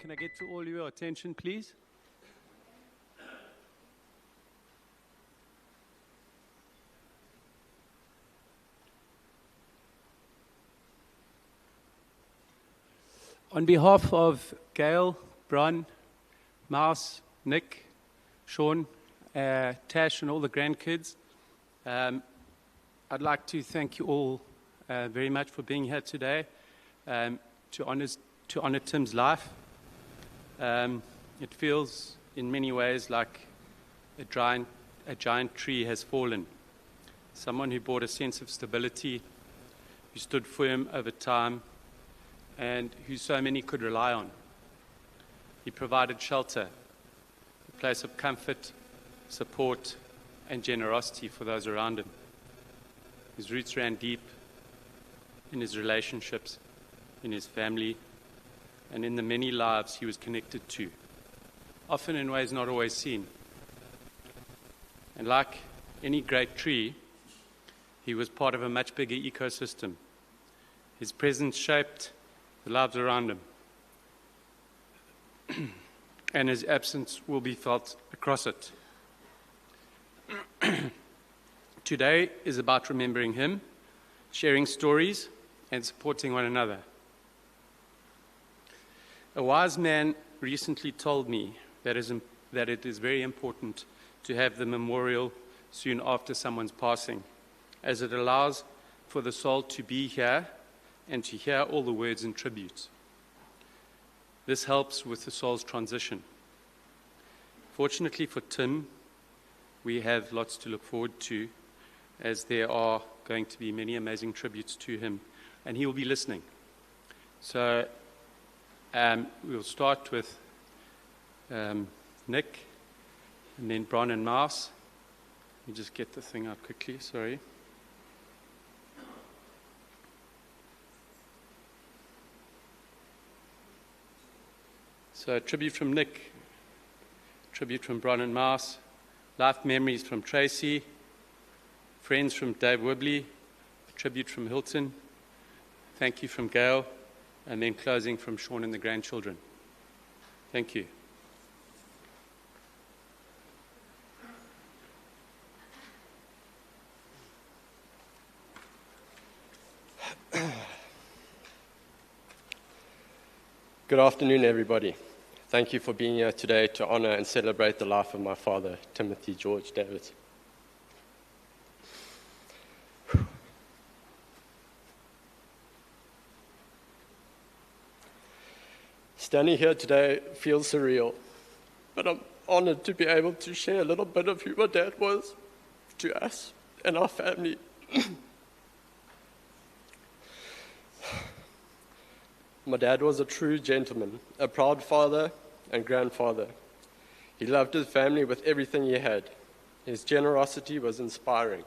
Can I get to all your attention, please? On behalf of Gail, Bron, Mouse, Nick, Sean, Tash, and all the grandkids, I'd like to thank you all very much for being here today to honor Tim's life. It feels in many ways like a giant tree has fallen. Someone who brought a sense of stability, who stood firm over time, and who so many could rely on. He provided shelter, a place of comfort, support, and generosity for those around him. His roots ran deep in his relationships, in his family, and in the many lives he was connected to, often in ways not always seen. And like any great tree, he was part of a much bigger ecosystem. His presence shaped the lives around him, and his absence will be felt across it. Today is about remembering him, sharing stories, and supporting one another. A wise man recently told me that it is very important to have the memorial soon after someone's passing, as it allows for the soul to be here and to hear all the words and tributes. This helps with the soul's transition. Fortunately for Tim, we have lots to look forward to, as there are going to be many amazing tributes to him, and he will be listening. So we'll start with Nick, and then Bron and Mouse. Let me just get the thing out quickly, sorry. So a tribute from Nick, tribute from Bron and Mouse, life memories from Tracy, friends from Dave Wibley, a tribute from Hilton, thank you from Gail, and then closing from Sean and the grandchildren. Thank you. Good afternoon, everybody. Thank you for being here today to honor and celebrate the life of my father, Timothy George Davidson. Standing here today feels surreal, but I'm honored to be able to share a little bit of who my dad was to us and our family. My dad was a true gentleman, a proud father and grandfather. He loved his family with everything he had. His generosity was inspiring.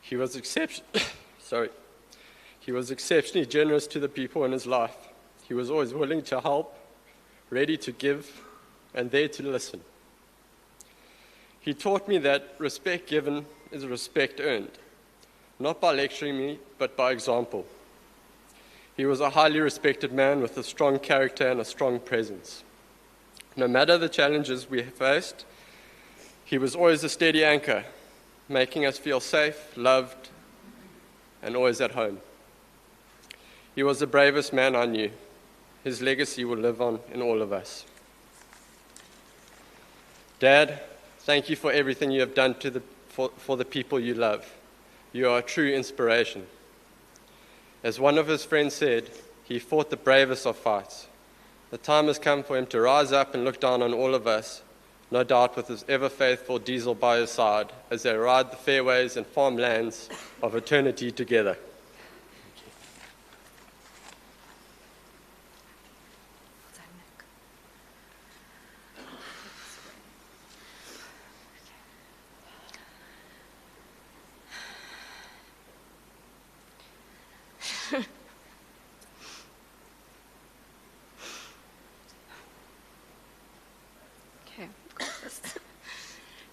He was exceptionally generous to the people in his life. He was always willing to help, ready to give, and there to listen. He taught me that respect given is respect earned, not by lecturing me, but by example. He was a highly respected man with a strong character and a strong presence. No matter the challenges we faced, he was always a steady anchor, making us feel safe, loved, and always at home. He was the bravest man I knew. His legacy will live on in all of us. Dad, thank you for everything you have done for the people you love. You are a true inspiration. As one of his friends said, he fought the bravest of fights. The time has come for him to rise up and look down on all of us, no doubt with his ever-faithful Diesel by his side, as they ride the fairways and farmlands of eternity together.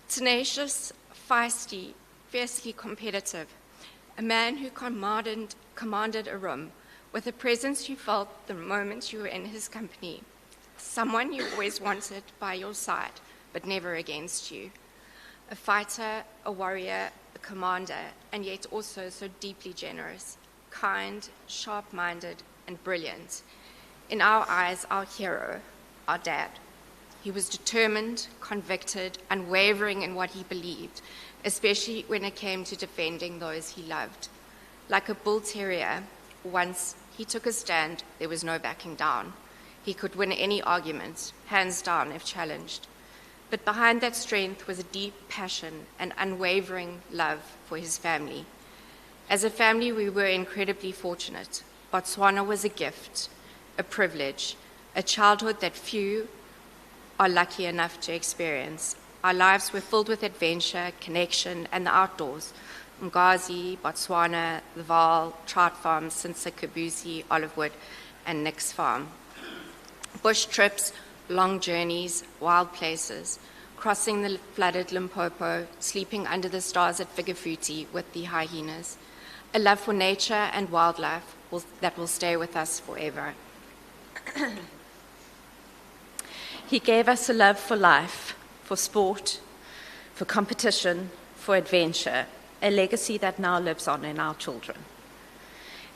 Tenacious, feisty, fiercely competitive, a man who commanded a room, with a presence you felt the moment you were in his company, someone you always wanted by your side, but never against you. A fighter, a warrior, a commander, and yet also so deeply generous, kind, sharp-minded, and brilliant. In our eyes, our hero, our dad. He was determined, convicted, unwavering in what he believed, especially when it came to defending those he loved. Like a bull terrier, once he took a stand, there was no backing down. He could win any argument, hands down if challenged. But behind that strength was a deep passion and unwavering love for his family. As a family, we were incredibly fortunate. Botswana was a gift, a privilege, a childhood that few are lucky enough to experience. Our lives were filled with adventure, connection, and the outdoors. Mgazi, Botswana, the Vaal, trout farms, Sinsa Kabusi, Olivewood, and Nick's farm. Bush trips, long journeys, wild places, crossing the flooded Limpopo, sleeping under the stars at Figafuti with the hyenas. A love for nature and wildlife that will stay with us forever. He gave us a love for life, for sport, for competition, for adventure, a legacy that now lives on in our children.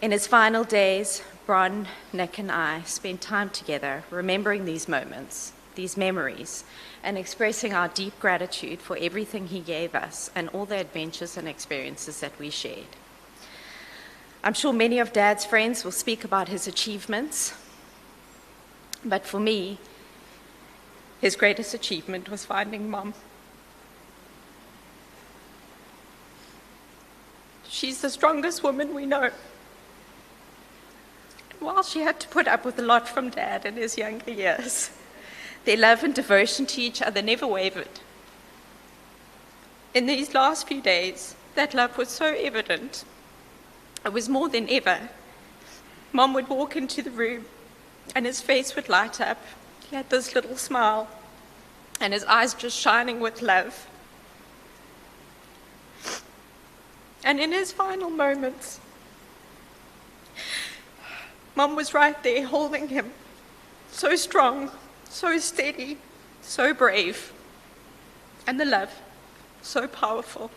In his final days, Bron, Nick, and I spent time together remembering these moments, these memories, and expressing our deep gratitude for everything he gave us and all the adventures and experiences that we shared. I'm sure many of Dad's friends will speak about his achievements, but for me, his greatest achievement was finding Mom. She's the strongest woman we know. And while she had to put up with a lot from Dad in his younger years, their love and devotion to each other never wavered. In these last few days, that love was so evident. It was more than ever. Mom would walk into the room and his face would light up. He had this little smile and his eyes just shining with love. And in his final moments, Mom was right there holding him, so strong, so steady, so brave, and the love, so powerful.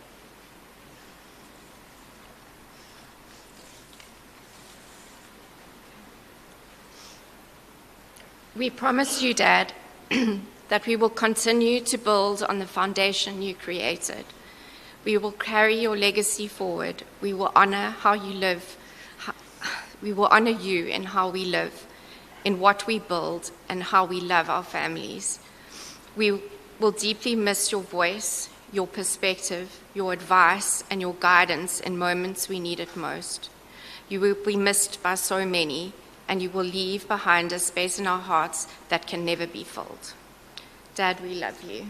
We promise you, Dad, that we will continue to build on the foundation you created. We will carry your legacy forward. We will honor how you live. We will honor you in how we live, in what we build, and how we love our families. We will deeply miss your voice, your perspective, your advice, and your guidance in moments we need it most. You will be missed by so many, and you will leave behind a space in our hearts that can never be filled. Dad, we love you.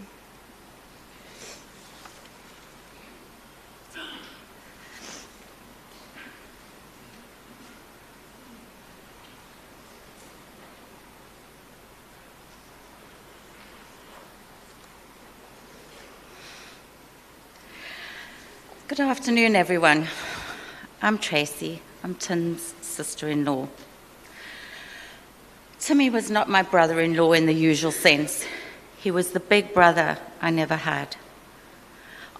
Good afternoon, everyone. I'm Tracy. I'm Tim's sister-in-law. Timmy was not my brother-in-law in the usual sense. He was the big brother I never had.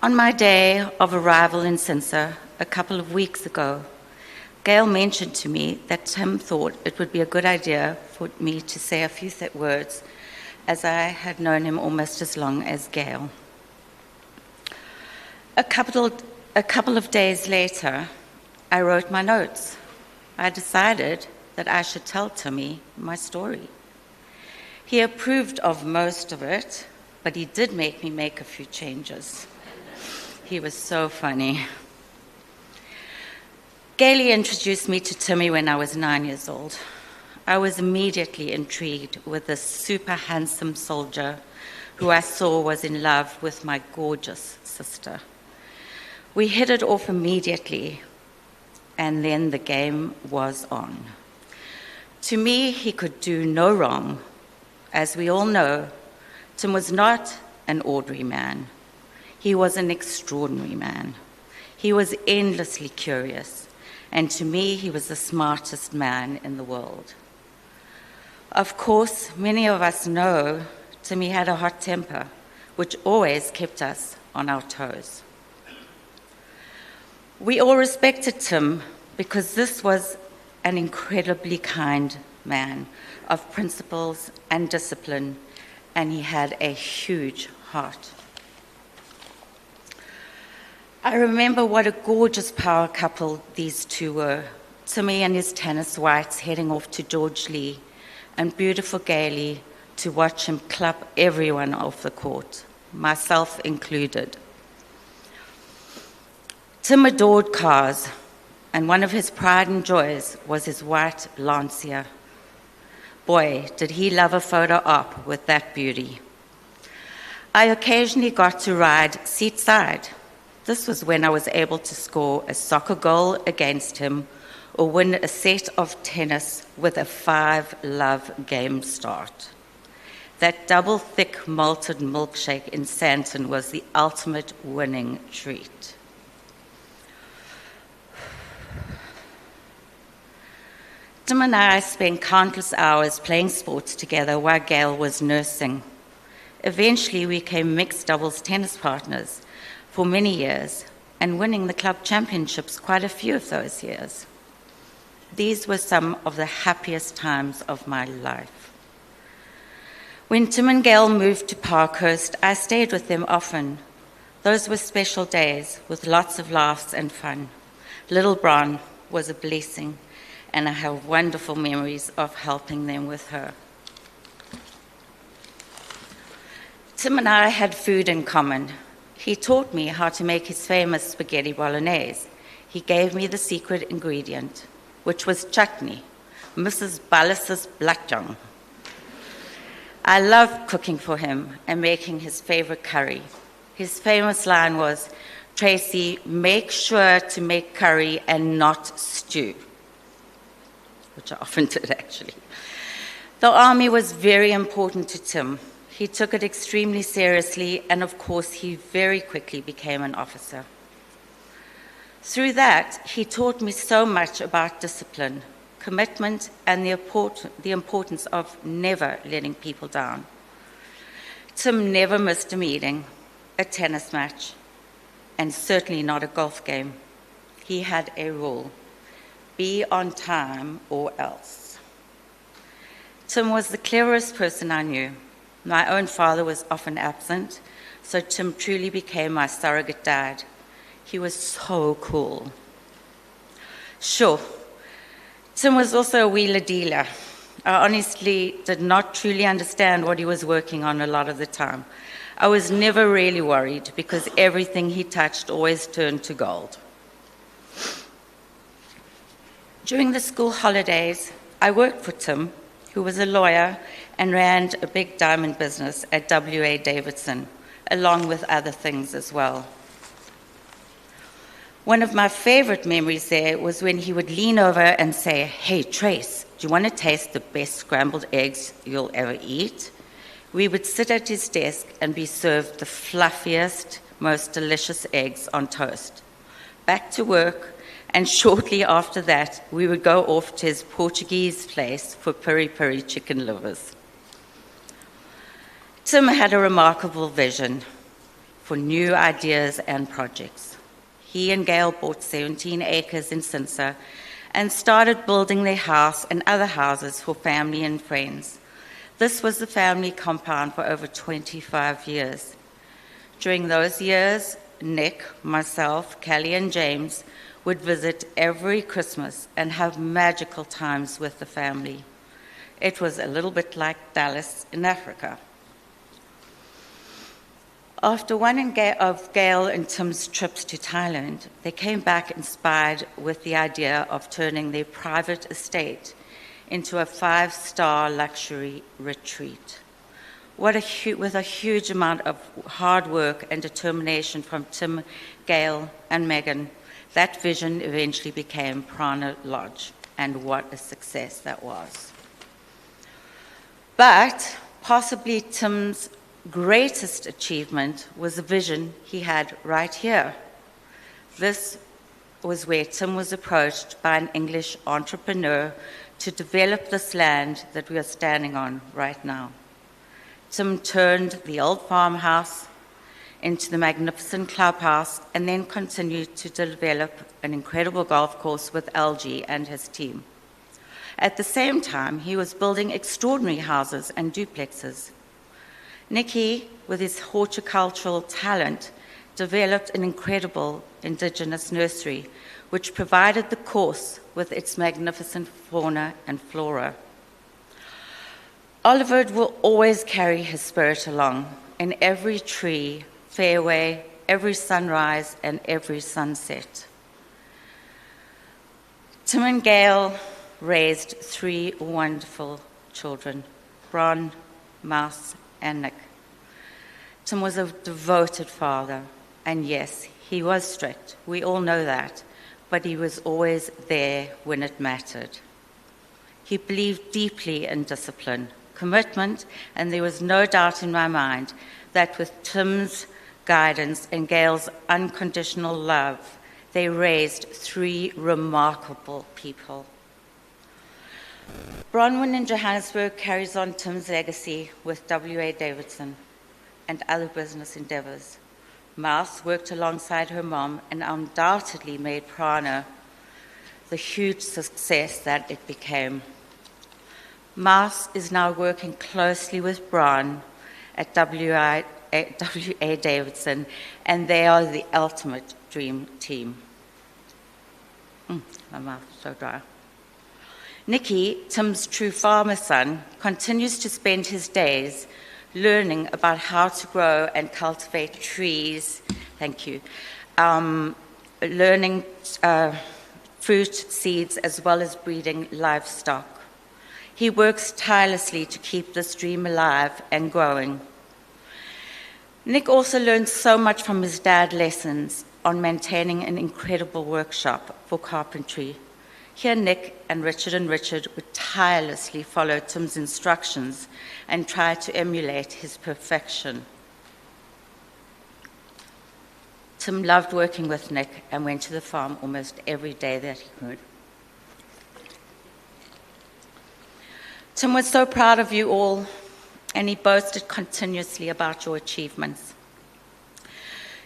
On my day of arrival in Sinsa a couple of weeks ago, Gail mentioned to me that Tim thought it would be a good idea for me to say a few words, as I had known him almost as long as Gail. A couple of days later, I wrote my notes. I decided that I should tell Timmy my story. He approved of most of it, but he did make me make a few changes. He was so funny. Gailey introduced me to Timmy when I was 9 years old. I was immediately intrigued with this super handsome soldier who I saw was in love with my gorgeous sister. We hit it off immediately, and then the game was on. To me, he could do no wrong. As we all know, Tim was not an ordinary man. He was an extraordinary man. He was endlessly curious, and to me, he was the smartest man in the world. Of course, many of us know Timmy had a hot temper, which always kept us on our toes. We all respected Tim because this was an incredibly kind man of principles and discipline, and he had a huge heart. I remember what a gorgeous power couple these two were. Timmy and his tennis whites heading off to George Lee, and beautiful Gailey to watch him club everyone off the court, myself included. Tim adored cars, and one of his pride and joys was his white Lancia. Boy, did he love a photo op with that beauty. I occasionally got to ride seatside. This was when I was able to score a soccer goal against him or win a set of tennis with a 5-love game start. That double thick malted milkshake in Santon was the ultimate winning treat. Tim and I spent countless hours playing sports together while Gail was nursing. Eventually, we became mixed doubles tennis partners for many years and winning the club championships quite a few of those years. These were some of the happiest times of my life. When Tim and Gail moved to Parkhurst, I stayed with them often. Those were special days with lots of laughs and fun. Little Bron was a blessing, and I have wonderful memories of helping them with her. Tim and I had food in common. He taught me how to make his famous spaghetti bolognese. He gave me the secret ingredient, which was chutney, Mrs. Ballas's blackjack. I loved cooking for him and making his favorite curry. His famous line was, "Tracy, make sure to make curry and not stew," which I often did, actually. The army was very important to Tim. He took it extremely seriously, and of course, he very quickly became an officer. Through that, he taught me so much about discipline, commitment, and the importance of never letting people down. Tim never missed a meeting, a tennis match, and certainly not a golf game. He had a rule: be on time or else. Tim was the cleverest person I knew. My own father was often absent, so Tim truly became my surrogate dad. He was so cool. Sure, Tim was also a wheeler dealer. I honestly did not truly understand what he was working on a lot of the time. I was never really worried because everything he touched always turned to gold. During the school holidays, I worked for Tim, who was a lawyer and ran a big diamond business at W.A. Davidson, along with other things as well. One of my favorite memories there was when he would lean over and say, "Hey, Trace, do you want to taste the best scrambled eggs you'll ever eat?" We would sit at his desk and be served the fluffiest, most delicious eggs on toast. Back to work, and shortly after that, we would go off to his Portuguese place for peri-peri chicken livers. Tim had a remarkable vision for new ideas and projects. He and Gail bought 17 acres in Cinsa and started building their house and other houses for family and friends. This was the family compound for over 25 years. During those years, Nick, myself, Kelly, and James would visit every Christmas and have magical times with the family. It was a little bit like Dallas in Africa. After one of Gail and Tim's trips to Thailand, they came back inspired with the idea of turning their private estate into a 5-star luxury retreat. With a huge amount of hard work and determination from Tim, Gail, and Megan, that vision eventually became Prana Lodge, and what a success that was. But possibly Tim's greatest achievement was a vision he had right here. This was where Tim was approached by an English entrepreneur to develop this land that we are standing on right now. Tim turned the old farmhouse into the magnificent clubhouse and then continued to develop an incredible golf course with LG and his team. At the same time, he was building extraordinary houses and duplexes. Nicky, with his horticultural talent, developed an incredible indigenous nursery, which provided the course with its magnificent fauna and flora. Oliver will always carry his spirit along in every tree, fairway, every sunrise, and every sunset. Tim and Gail raised 3 wonderful children, Bron, Mouse, and Nick. Tim was a devoted father, and yes, he was strict. We all know that, but he was always there when it mattered. He believed deeply in discipline, commitment, and there was no doubt in my mind that with Tim's guidance and Gail's unconditional love, they raised 3 remarkable people. Bronwyn in Johannesburg carries on Tim's legacy with W.A. Davidson and other business endeavors. Mouse worked alongside her mom and undoubtedly made Prana the huge success that it became. Mouse is now working closely with Bron at W.A. Davidson, and they are the ultimate dream team. My mouth is so dry. Nicky, Tim's true farmer son, continues to spend his days learning about how to grow and cultivate trees, learning fruit, seeds, as well as breeding livestock. He works tirelessly to keep this dream alive and growing. Nick also learned so much from his dad lessons on maintaining an incredible workshop for carpentry. Here, Nick and Richard would tirelessly follow Tim's instructions and try to emulate his perfection. Tim loved working with Nick and went to the farm almost every day that he could. Tim was so proud of you all, and he boasted continuously about your achievements.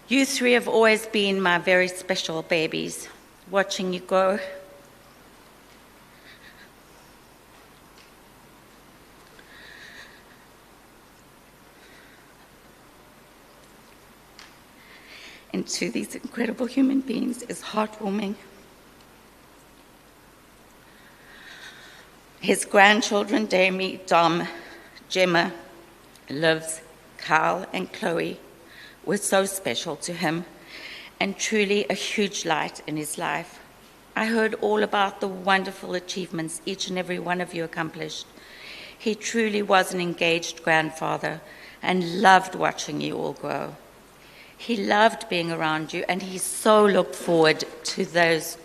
You 3 have always been my very special babies, watching you grow. Into these incredible human beings is heartwarming. His grandchildren, Damie, Dom, Gemma, Liv, Carl, and Chloe, were so special to him and truly a huge light in his life. I heard all about the wonderful achievements each and every one of you accomplished. He truly was an engaged grandfather and loved watching you all grow. He loved being around you, and he so looked forward to those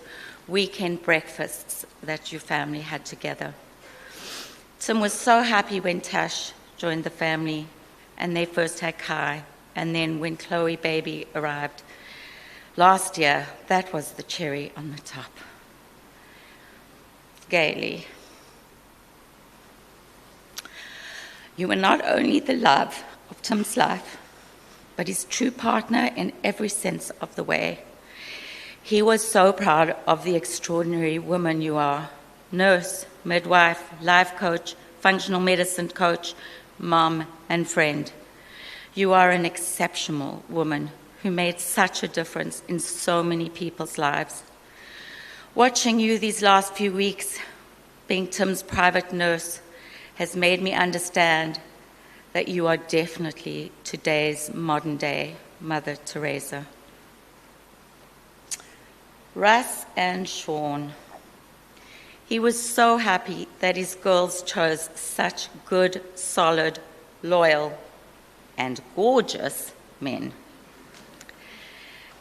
weekend breakfasts that your family had together. Tim was so happy when Tash joined the family, and they first had Kai, and then when Chloe baby arrived last year, that was the cherry on the top. Gaily, you were not only the love of Tim's life, but his true partner in every sense of the way. He was so proud of the extraordinary woman you are: nurse, midwife, life coach, functional medicine coach, mom, and friend. You are an exceptional woman who made such a difference in so many people's lives. Watching you these last few weeks, being Tim's private nurse, has made me understand that you are definitely today's modern-day Mother Teresa. Russ and Sean. He was so happy that his girls chose such good, solid, loyal, and gorgeous men.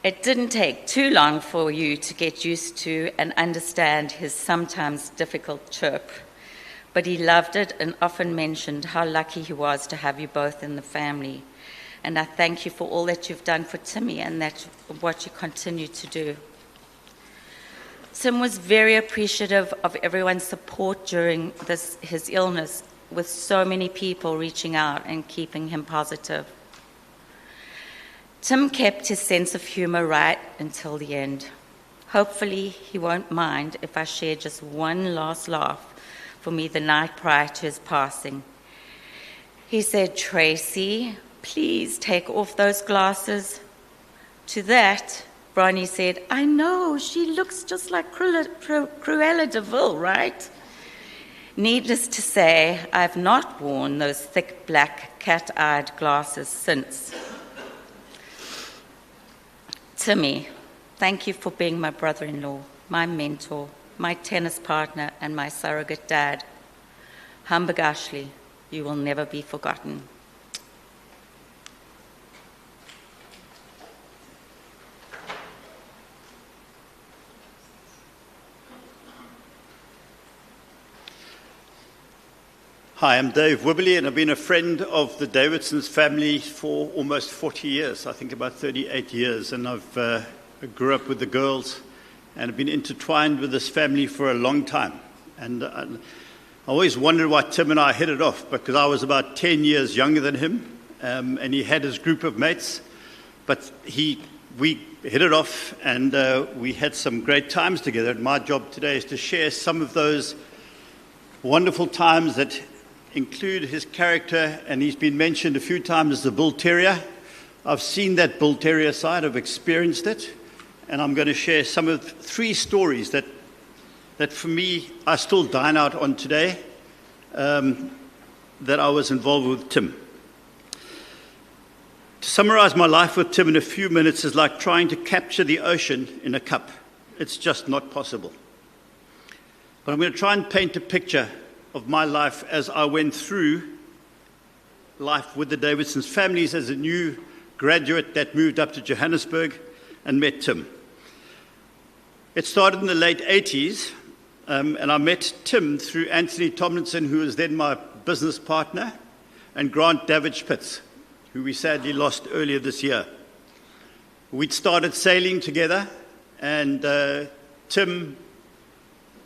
It didn't take too long for you to get used to and understand his sometimes difficult chirp, but he loved it and often mentioned how lucky he was to have you both in the family. And I thank you for all that you've done for Timmy and what you continue to do. Tim was very appreciative of everyone's support during his illness, with so many people reaching out and keeping him positive. Tim kept his sense of humor right until the end. Hopefully, he won't mind if I share just one last laugh for me the night prior to his passing. He said, "Tracy, please take off those glasses." To that, Bronnie said, "I know, she looks just like Cruella de Vil, right?" Needless to say, I've not worn those thick black cat-eyed glasses since. Timmy, thank you for being my brother-in-law, my mentor, my tennis partner, and my surrogate dad. Humbug Ashley, you will never be forgotten. Hi, I'm Dave Wibberley, and I've been a friend of the Davidson's family for almost 40 years, I think about 38 years, and I grew up with the girls and have been intertwined with this family for a long time. And I always wondered why Tim and I hit it off, because I was about 10 years younger than him, and he had his group of mates, but we hit it off, and we had some great times together. And my job today is to share some of those wonderful times that include his character, and he's been mentioned a few times as the bull terrier. I've seen that bull terrier side, I've experienced it, and I'm going to share some of 3 stories that for me, I still dine out on today, that I was involved with Tim. To summarize my life with Tim in a few minutes is like trying to capture the ocean in a cup. It's just not possible. But I'm going to try and paint a picture of my life as I went through life with the Davidson's families as a new graduate that moved up to Johannesburg and met Tim. It started in the late 80s, and I met Tim through Anthony Tomlinson, who was then my business partner, and Grant Davidge-Pitts, who we sadly lost earlier this year. We'd started sailing together, and Tim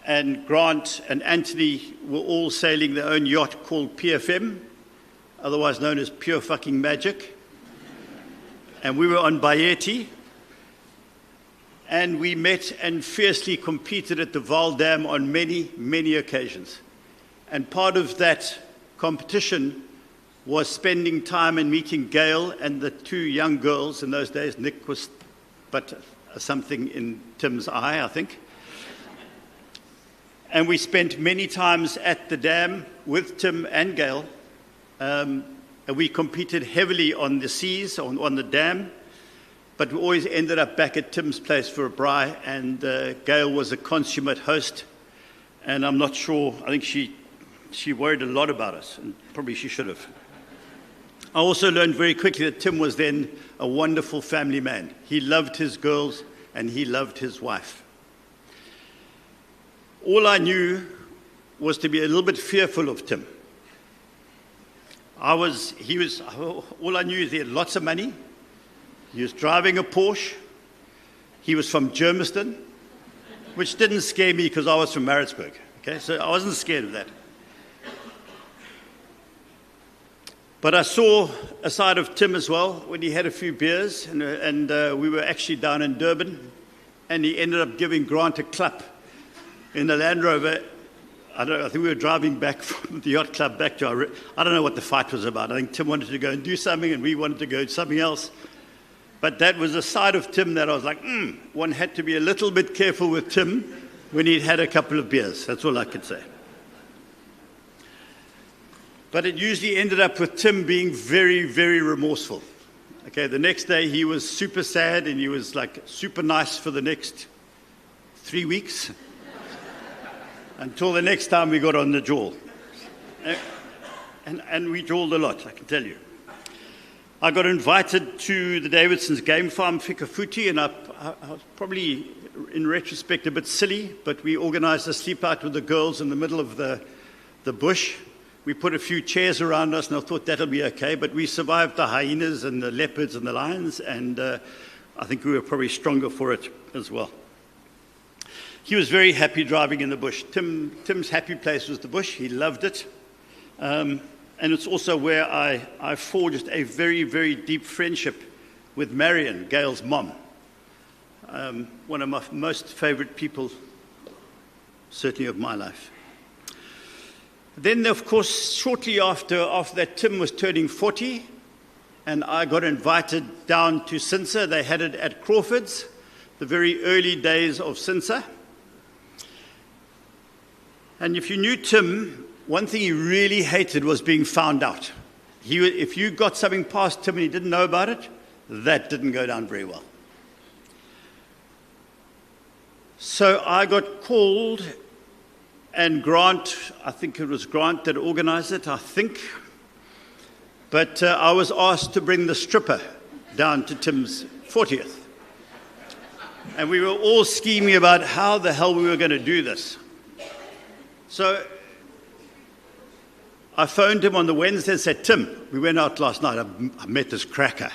and Grant and Anthony were all sailing their own yacht called PFM, otherwise known as Pure Fucking Magic. And we were on Bayeti, and we met and fiercely competed at the Vaal Dam on many, many occasions. And part of that competition was spending time and meeting Gail and the 2 young girls in those days. Nick was but something in Tim's eye, I think. And we spent many times at the dam with Tim and Gail. And we competed heavily on the seas, on the dam. But we always ended up back at Tim's place for a braai. And Gail was a consummate host. And I'm not sure, I think she worried a lot about us. And probably she should have. I also learned very quickly that Tim was then a wonderful family man. He loved his girls and he loved his wife. All I knew was to be a little bit fearful of Tim. All I knew is he had lots of money. He was driving a Porsche. He was from Germiston, which didn't scare me because I was from Maritzburg. Okay, so I wasn't scared of that. But I saw a side of Tim as well when he had a few beers, and we were actually down in Durban, and he ended up giving Grant a clap in the Land Rover. I think we were driving back from the yacht club back to I don't know what the fight was about. I think Tim wanted to go and do something, and we wanted to go do something else. But that was a side of Tim that I was like, one had to be a little bit careful with Tim when he'd had a couple of beers. That's all I could say. But it usually ended up with Tim being very, very remorseful. Okay, the next day he was super sad, and he was like super nice for the next 3 weeks. Until the next time we got on the jaw. And we jawled a lot, I can tell you. I got invited to the Davidson's game farm, Fikafuti, and I was probably, in retrospect, a bit silly, but we organized a sleep out with the girls in the middle of the bush. We put a few chairs around us, and I thought that'll be okay, but we survived the hyenas and the leopards and the lions, and I think we were probably stronger for it as well. He was very happy driving in the bush. Tim's happy place was the bush. He loved it. And it's also where I forged a very, very deep friendship with Marion, Gail's mom. One of my most favorite people, certainly of my life. Then, of course, shortly after that, Tim was turning 40, and I got invited down to Cinsa. They had it at Crawford's, the very early days of Cinsa. And if you knew Tim, one thing he really hated was being found out. If you got something past Tim and he didn't know about it, that didn't go down very well. So I got called, and Grant, I think it was Grant that organized it, I think. But I was asked to bring the stripper down to Tim's 40th. And we were all scheming about how the hell we were going to do this. So I phoned him on the Wednesday and said, Tim, we went out last night. I met this cracker.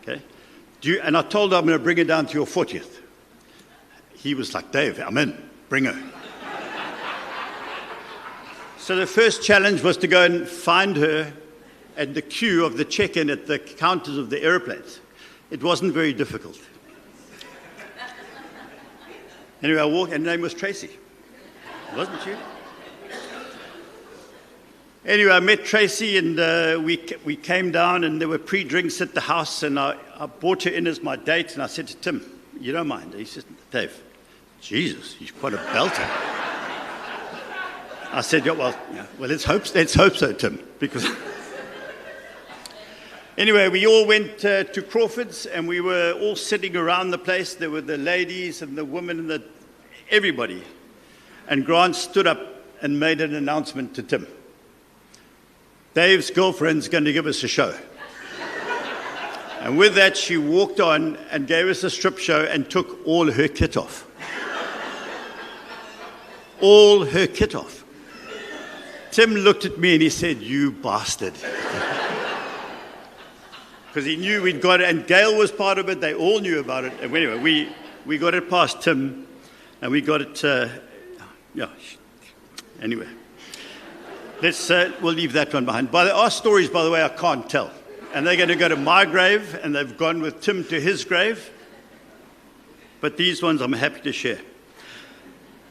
Okay? And I told her I'm going to bring her down to your 40th. He was like, Dave, I'm in. Bring her. So the first challenge was to go and find her at the queue of the check-in at the counters of the airplanes. It wasn't very difficult. Anyway, I walked, and her name was Tracy. Wasn't you? Anyway, I met Tracy, and we came down, and there were pre-drinks at the house, and I brought her in as my date, and I said to Tim, you don't mind? He said, Dave, Jesus, he's quite a belter. I said, yeah, well, let's hope so, Tim, because... Anyway, we all went to Crawford's, and we were all sitting around the place. There were the ladies and the women and everybody. And Grant stood up and made an announcement to Tim. Dave's girlfriend's going to give us a show. And with that, she walked on and gave us a strip show and took all her kit off. All her kit off. Tim looked at me and he said, you bastard. Because he knew we'd got it, and Gail was part of it. They all knew about it. And anyway, we got it past Tim, and we got it, Anyway, we'll leave that one behind. But there are stories, by the way, I can't tell. And they're going to go to my grave, and they've gone with Tim to his grave. But these ones I'm happy to share.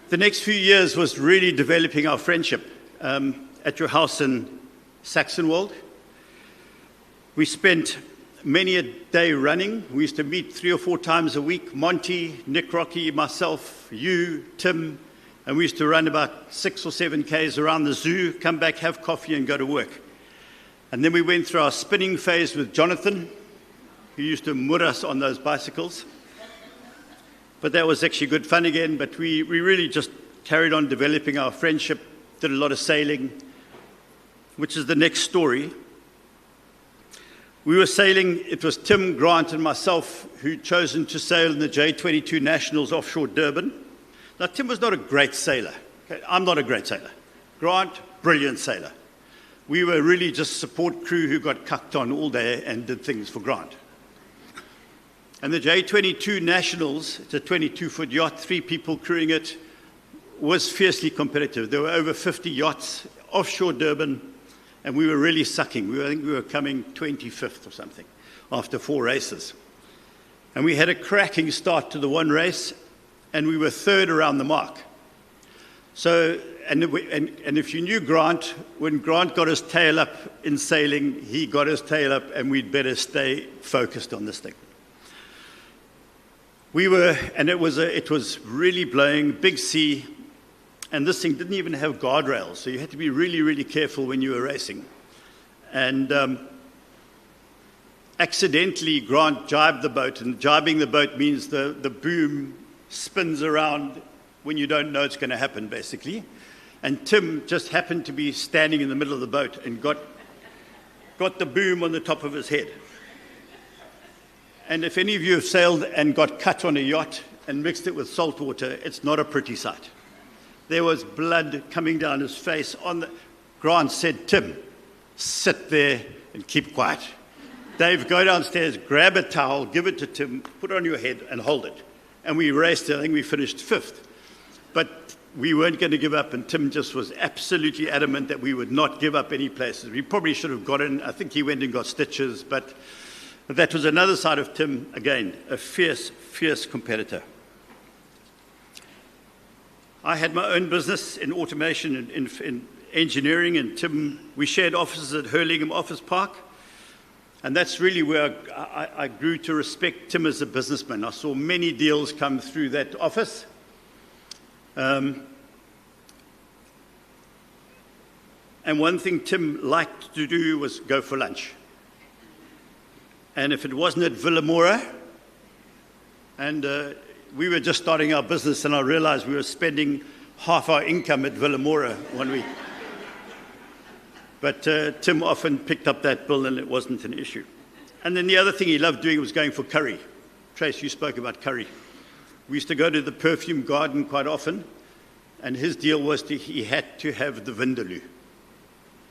The next few years was really developing our friendship at your house in Saxonwold. We spent many a day running. We used to meet 3 or 4 times a week. Monty, Nick Rocky, myself, you, Tim, and we used to run about 6 or 7 Ks around the zoo, come back, have coffee, and go to work. And then we went through our spinning phase with Jonathan, who used to mud us on those bicycles. But that was actually good fun again. But we really just carried on developing our friendship, did a lot of sailing, which is the next story. We were sailing, it was Tim, Grant, and myself who'd chosen to sail in the J22 Nationals offshore Durban. Now, Tim was not a great sailor. Okay? I'm not a great sailor. Grant, brilliant sailor. We were really just support crew who got cucked on all day and did things for Grant. And the J22 Nationals, it's a 22-foot yacht, 3 people crewing it, was fiercely competitive. There were over 50 yachts offshore Durban. And we were really sucking. I think we were coming 25th or something after 4 races. And we had a cracking start to the one race, and we were 3rd around the mark. So, and if you knew Grant, when Grant got his tail up in sailing, he got his tail up, and we'd better stay focused on this thing. And it was really blowing, big sea. And this thing didn't even have guardrails, so you had to be really, really careful when you were racing. And accidentally, Grant jibed the boat, and jibing the boat means the boom spins around when you don't know it's going to happen, basically. And Tim just happened to be standing in the middle of the boat and got the boom on the top of his head. And if any of you have sailed and got cut on a yacht and mixed it with salt water, it's not a pretty sight. There was blood coming down his face. Grant said, Tim, sit there and keep quiet. Dave, go downstairs, grab a towel, give it to Tim, put it on your head and hold it. And we raced, I think we finished 5th. but we weren't going to give up, and Tim just was absolutely adamant that we would not give up any places. We probably should have got in. I think he went and got stitches, but that was another side of Tim, again, a fierce, fierce competitor. I had my own business in automation and in engineering, and Tim, we shared offices at Hurlingham Office Park, and that's really where I grew to respect Tim as a businessman. I saw many deals come through that office. And one thing Tim liked to do was go for lunch. And if it wasn't at Villamora, and we were just starting our business, and I realized we were spending half our income at Villamora one week. But Tim often picked up that bill, and it wasn't an issue. And then the other thing he loved doing was going for curry. Trace, you spoke about curry. We used to go to the perfume garden quite often, and his deal was he had to have the vindaloo.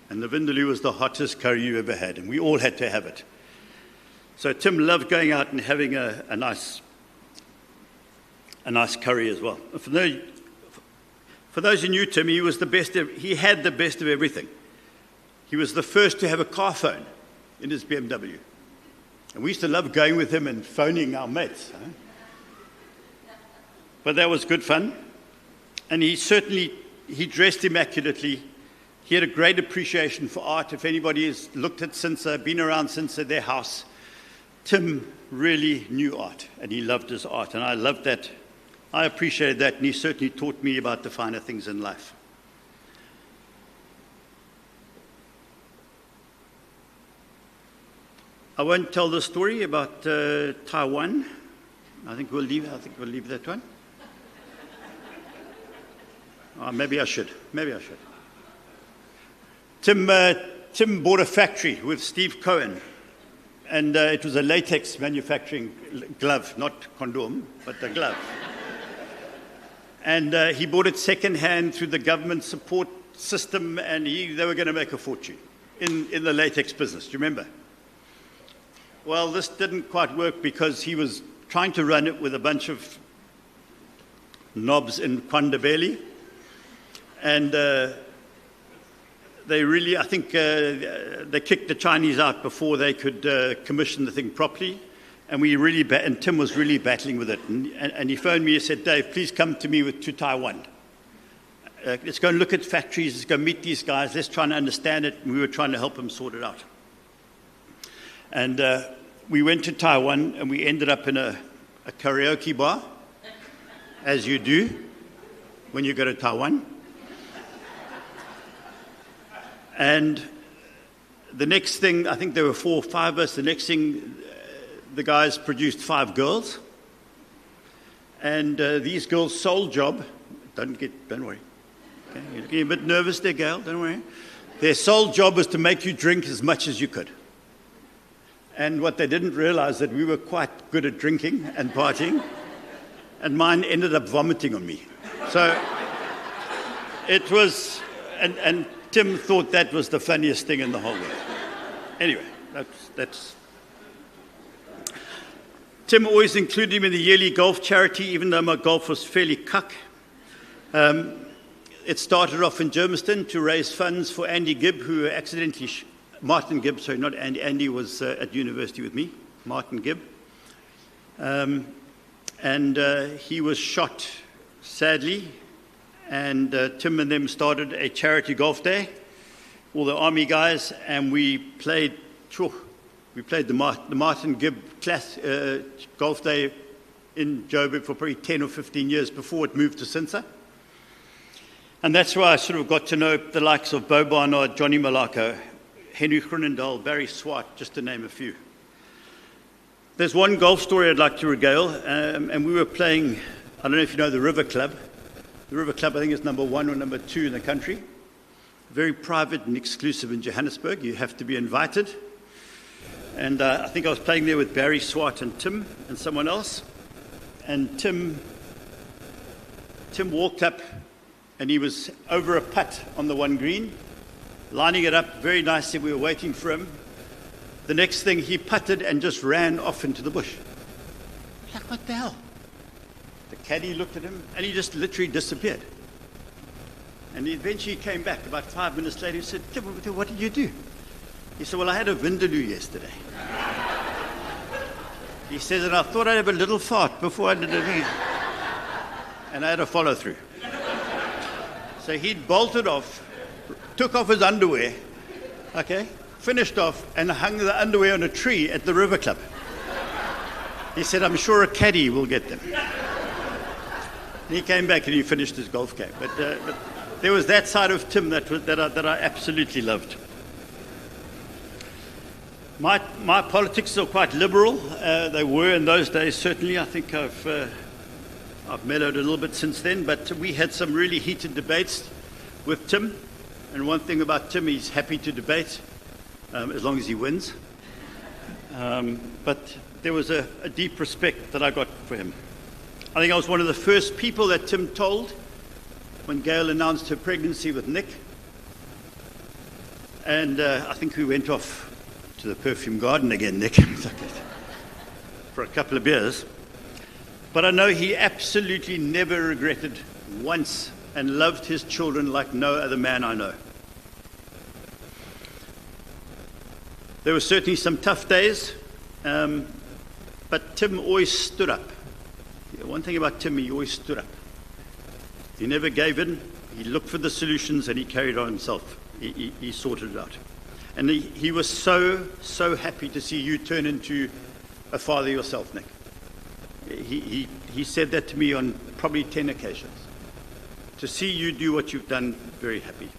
And the vindaloo was the hottest curry you ever had, and we all had to have it. So Tim loved going out and having a nice curry as well. For those who knew Tim, he had the best of everything. He was the first to have a car phone in his BMW. And we used to love going with him and phoning our mates. Huh? But that was good fun. And he dressed immaculately. He had a great appreciation for art. If anybody has looked at Cinsa, been around Cinsa, their house, Tim really knew art, and he loved his art. And I loved that. I appreciated that, and he certainly taught me about the finer things in life. I won't tell the story about Taiwan. I think we'll leave that one. Maybe I should. Tim bought a factory with Steve Cohen, and it was a latex manufacturing glove, not condom, but the glove. And he bought it second-hand through the government support system, and they were going to make a fortune in the latex business. Do you remember? Well, this didn't quite work because he was trying to run it with a bunch of knobs in Kwandabeli. And they really, I think, they kicked the Chinese out before they could commission the thing properly. And and Tim was really battling with it. And he phoned me and said, "Dave, please come to me to Taiwan. Let's go and look at factories. Let's go meet these guys. Let's try and understand it." And we were trying to help him sort it out. And we went to Taiwan, and we ended up in a karaoke bar, as you do when you go to Taiwan. And the next thing, I think there were 4 or 5 of us. The next thing, the guys produced 5 girls. And these girls' sole job, don't worry. Okay? You're looking a bit nervous there, Gail, don't worry. Their sole job was to make you drink as much as you could. And what they didn't realize that we were quite good at drinking and partying, and mine ended up vomiting on me. So it was, and Tim thought that was the funniest thing in the whole world. Anyway, that's. Tim always included him in the yearly golf charity, even though my golf was fairly cuck. It started off in Germiston to raise funds for Andy Gibb, who accidentally. Martin Gibb, sorry, not Andy. Andy was at university with me, Martin Gibb. And he was shot, sadly. And Tim and them started a charity golf day, all the army guys, and we played the Martin Gibb golf day in Joburg for probably 10 or 15 years before it moved to Cinsa. And that's where I sort of got to know the likes of Bo Barnard, Johnny Malacco, Henry Groenendahl, Barry Swart, just to name a few. There's one golf story I'd like to regale, and we were playing, I don't know if you know the River Club. The River Club, I think, is number 1 or number 2 in the country. Very private and exclusive in Johannesburg. You have to be invited. And I think I was playing there with Barry Swart and Tim and someone else. And Tim walked up, and he was over a putt on the 1 green, lining it up very nicely. We were waiting for him. The next thing, he putted and just ran off into the bush. Like, what the hell? The caddy looked at him, and he just literally disappeared. And he eventually came back about 5 minutes later. He said, "Tim, what did you do?" He said, "Well, I had a vindaloo yesterday." He says, "And I thought I'd have a little fart before I did it." And I had a follow-through. So he'd bolted off, took off his underwear, okay, finished off, and hung the underwear on a tree at the River Club. He said, "I'm sure a caddy will get them." And he came back and he finished his golf game. But there was that side of Tim that I absolutely loved. My politics are quite liberal. They were in those days, certainly. I think I've mellowed a little bit since then, but we had some really heated debates with Tim. And one thing about Tim, he's happy to debate as long as he wins. But there was a deep respect that I got for him. I think I was one of the first people that Tim told when Gail announced her pregnancy with Nick. And I think we went off to the perfume garden again, Nick, for a couple of beers. But I know he absolutely never regretted once and loved his children like no other man I know. There were certainly some tough days, but Tim always stood up. One thing about Tim, he always stood up. He never gave in. He looked for the solutions and he carried on himself. He sorted it out. And he was so happy to see you turn into a father yourself, Nick. He said that to me on probably 10 occasions. To see you do what you've done, very happy.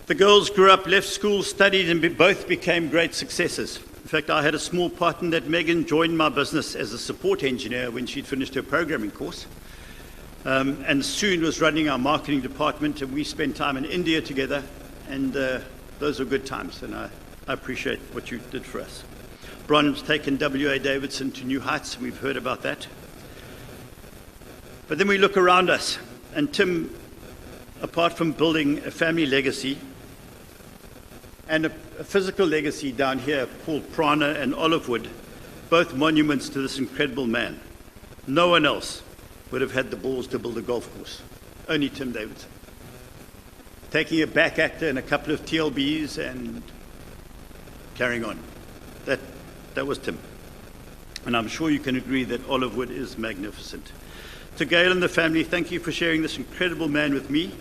The girls grew up, left school, studied, and both became great successes. In fact, I had a small part in that. Megan joined my business as a support engineer when she'd finished her programming course. And soon was running our marketing department, and we spent time in India together, and those were good times, and I appreciate what you did for us. Bron's taken WA Davidson to new heights, and we've heard about that. But then we look around us, and Tim, apart from building a family legacy and a physical legacy down here called Prana and Olivewood, both monuments to this incredible man. No one else would have had the balls to build a golf course. Only Tim Davidson. Taking a back actor and a couple of TLBs and carrying on. That was Tim. And I'm sure you can agree that Olivewood is magnificent. To Gail and the family, thank you for sharing this incredible man with me.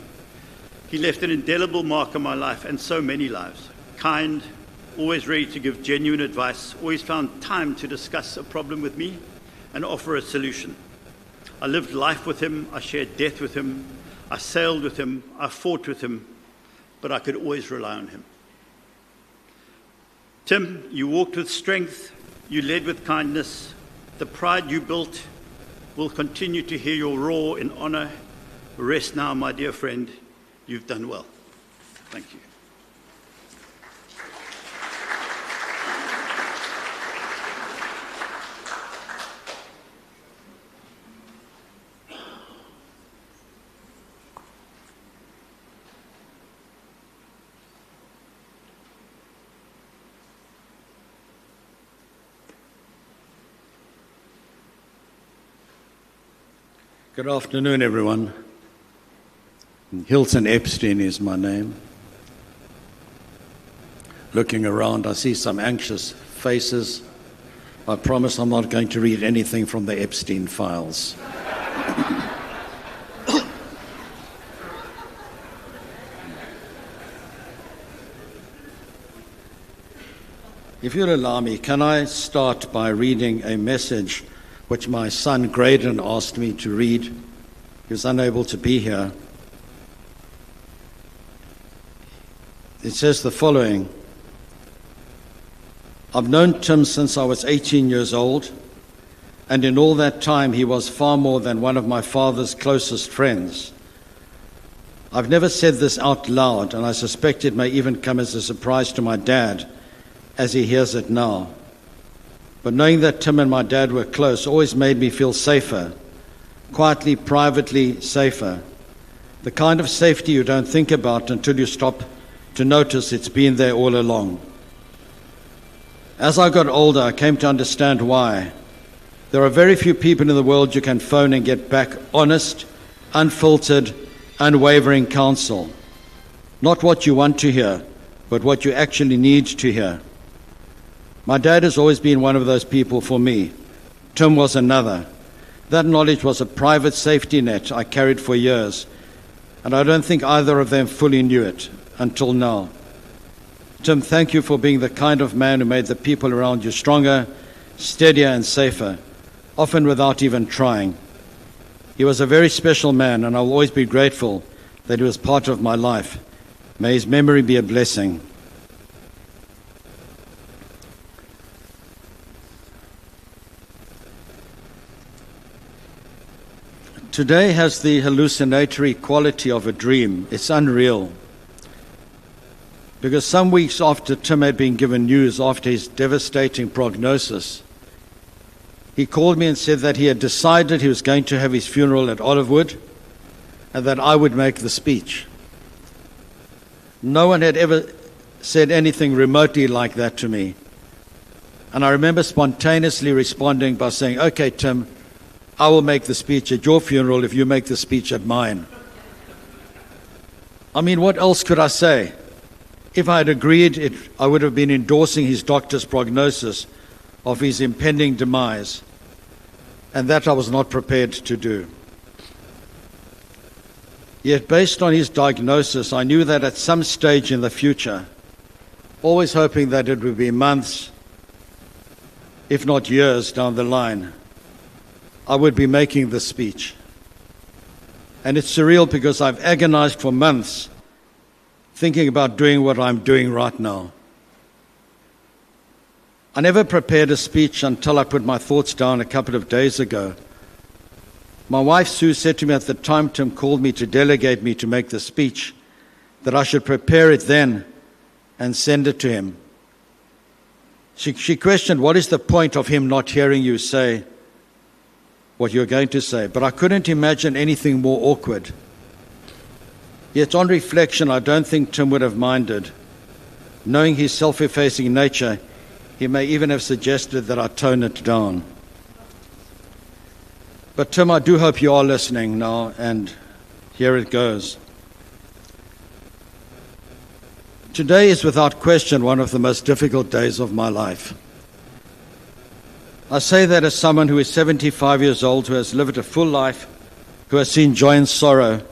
He left an indelible mark on my life and so many lives. Kind, always ready to give genuine advice, always found time to discuss a problem with me and offer a solution. I lived life with him, I shared death with him, I sailed with him, I fought with him, but I could always rely on him. Tim, you walked with strength, you led with kindness. The pride you built will continue to hear your roar in honor. Rest now, my dear friend. You've done well. Thank you. Good afternoon, everyone. Hilton Epstein is my name. Looking around, I see some anxious faces. I promise I'm not going to read anything from the Epstein files. If you'll allow me, can I start by reading a message which my son Graydon asked me to read. He was unable to be here. It says the following: I've known Tim since I was 18 years old, and in all that time he was far more than one of my father's closest friends. I've never said this out loud, and I suspect it may even come as a surprise to my dad as he hears it now. But knowing that Tim and my dad were close always made me feel safer, quietly, privately safer. The kind of safety you don't think about until you stop to notice it's been there all along. As I got older, I came to understand why. There are very few people in the world you can phone and get back honest, unfiltered, unwavering counsel. Not what you want to hear, but what you actually need to hear. My dad has always been one of those people for me. Tim was another. That knowledge was a private safety net I carried for years, and I don't think either of them fully knew it until now. Tim, thank you for being the kind of man who made the people around you stronger, steadier, and safer, often without even trying. He was a very special man, and I'll always be grateful that he was part of my life. May his memory be a blessing. Today has the hallucinatory quality of a dream. It's unreal. Because some weeks after Tim had been given news after his devastating prognosis, he called me and said that he had decided he was going to have his funeral at Olivewood and that I would make the speech. No one had ever said anything remotely like that to me. And I remember spontaneously responding by saying, "Okay, Tim, I will make the speech at your funeral if you make the speech at mine." I mean, what else could I say? If I had agreed, I would have been endorsing his doctor's prognosis of his impending demise, and that I was not prepared to do. Yet, based on his diagnosis, I knew that at some stage in the future, always hoping that it would be months, if not years down the line, I would be making the speech. And it's surreal because I've agonized for months thinking about doing what I'm doing right now. I never prepared a speech until I put my thoughts down a couple of days ago. My wife, Sue, said to me at the time Tim called me to delegate me to make the speech that I should prepare it then and send it to him. She questioned, what is the point of him not hearing you say what you're going to say? But I couldn't imagine anything more awkward. Yet on reflection, I don't think Tim would have minded. Knowing his self-effacing nature, he may even have suggested that I tone it down. But Tim, I do hope you are listening now, and here it goes. Today is without question one of the most difficult days of my life. I say that as someone who is 75 years old, who has lived a full life, who has seen joy and sorrow,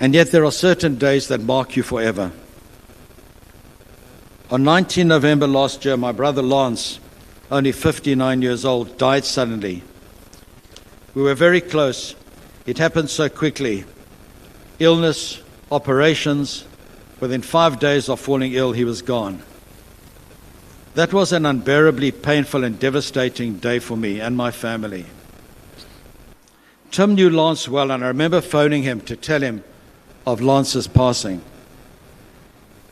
and yet there are certain days that mark you forever. On 19 November last year, my brother Lance, only 59 years old, died suddenly. We were very close. It happened so quickly. Illness, operations. Within 5 days of falling ill, he was gone. That was an unbearably painful and devastating day for me and my family. Tim knew Lance well, and I remember phoning him to tell him of Lance's passing.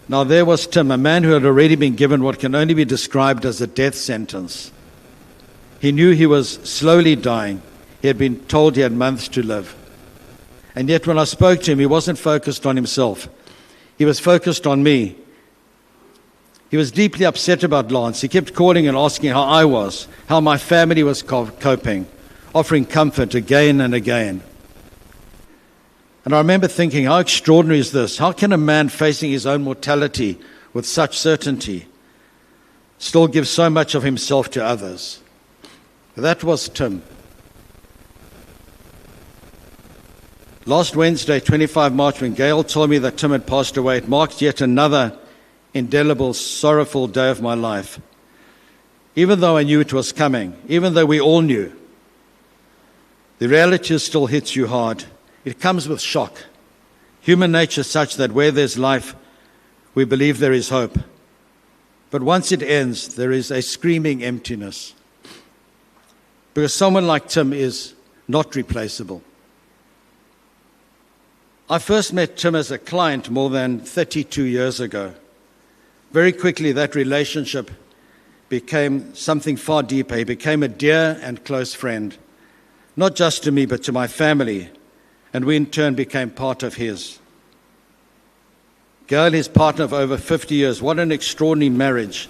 Now there was Tim, a man who had already been given what can only be described as a death sentence. He knew he was slowly dying. He had been told he had months to live. And yet when I spoke to him, he wasn't focused on himself. He was focused on me. He was deeply upset about Lance. He kept calling and asking how I was, how my family was coping, offering comfort again and again. And I remember thinking, how extraordinary is this? How can a man facing his own mortality with such certainty still give so much of himself to others? That was Tim. Last Wednesday, 25 March, when Gail told me that Tim had passed away, it marked yet another indelible, sorrowful day of my life. Even though I knew it was coming, even though we all knew, the reality still hits you hard. It comes with shock. Human nature is such that where there's life, we believe there is hope. But once it ends, there is a screaming emptiness. Because someone like Tim is not replaceable. I first met Tim as a client more than 32 years ago. Very quickly, that relationship became something far deeper. He became a dear and close friend, not just to me, but to my family, and we in turn became part of his. Gail, his partner of over 50 years, what an extraordinary marriage.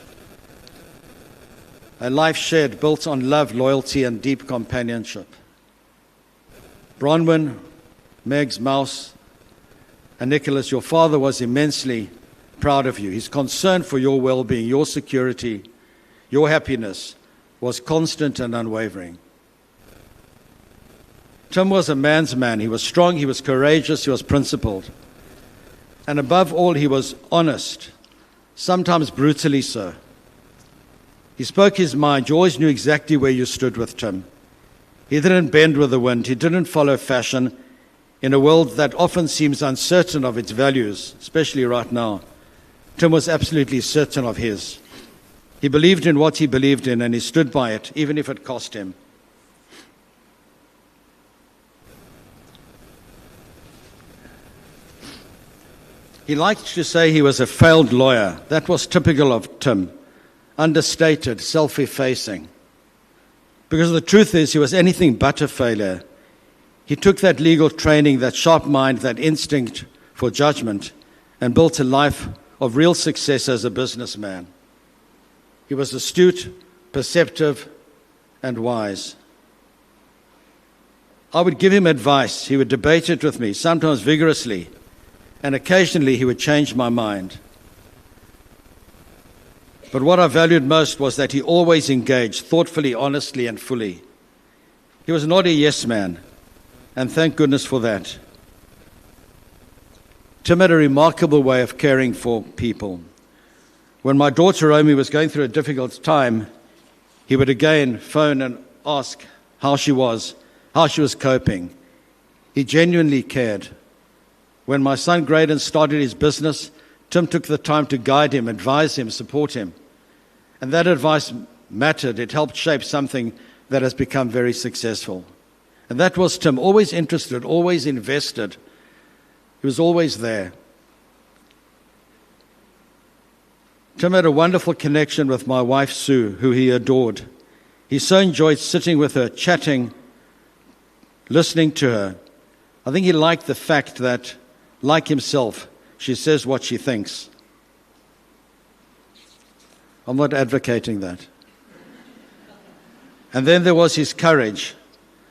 a life shared built on love, loyalty, and deep companionship. Bronwyn, Meg's Mouse, and Nicholas, your father was immensely proud of you. His concern for your well-being, your security, your happiness was constant and unwavering. Tim was a man's man. He was strong, he was courageous, he was principled. And above all, he was honest, sometimes brutally so. He spoke his mind. You always knew exactly where you stood with Tim. He didn't bend with the wind. He didn't follow fashion in a world that often seems uncertain of its values, especially right now. Tim was absolutely certain of his. He believed in what he believed in, and he stood by it, even if it cost him. He liked to say he was a failed lawyer. That was typical of Tim. Understated, self-effacing. Because the truth is, he was anything but a failure. He took that legal training, that sharp mind, that instinct for judgment, and built a life of real success as a businessman. He was astute, perceptive, and wise. I would give him advice. He would debate it with me, sometimes vigorously, and occasionally he would change my mind. But what I valued most was that he always engaged thoughtfully, honestly, and fully. He was not a yes man, and thank goodness for that. Tim had a remarkable way of caring for people. When my daughter Romy was going through a difficult time, he would again phone and ask how she was coping. He genuinely cared. When my son Graydon started his business, Tim took the time to guide him, advise him, support him. And that advice mattered. It helped shape something that has become very successful. And that was Tim, always interested, always invested. He was always there. Tim had a wonderful connection with my wife, Sue, who he adored. He so enjoyed sitting with her, chatting, listening to her. I think he liked the fact that, like himself, she says what she thinks. I'm not advocating that. And then there was his courage.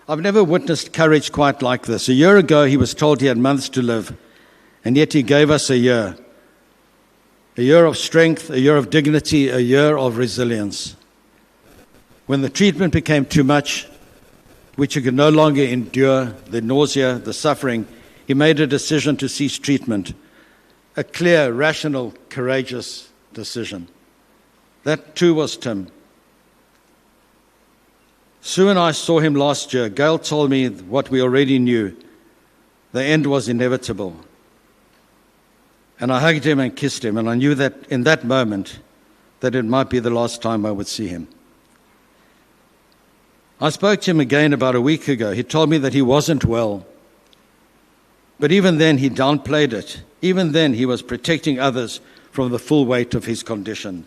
I've never witnessed courage quite like this. A year ago, he was told he had months to live, and yet he gave us a year. A year of strength, a year of dignity, a year of resilience. When the treatment became too much, which he could no longer endure, the nausea, the suffering, he made a decision to cease treatment. A clear, rational, courageous decision. That too was Tim. Sue and I saw him last year. Gail told me what we already knew. The end was inevitable. And I hugged him and kissed him, and I knew that in that moment that it might be the last time I would see him. I spoke to him again about a week ago. He told me that he wasn't well. But even then he downplayed it. Even then he was protecting others from the full weight of his condition.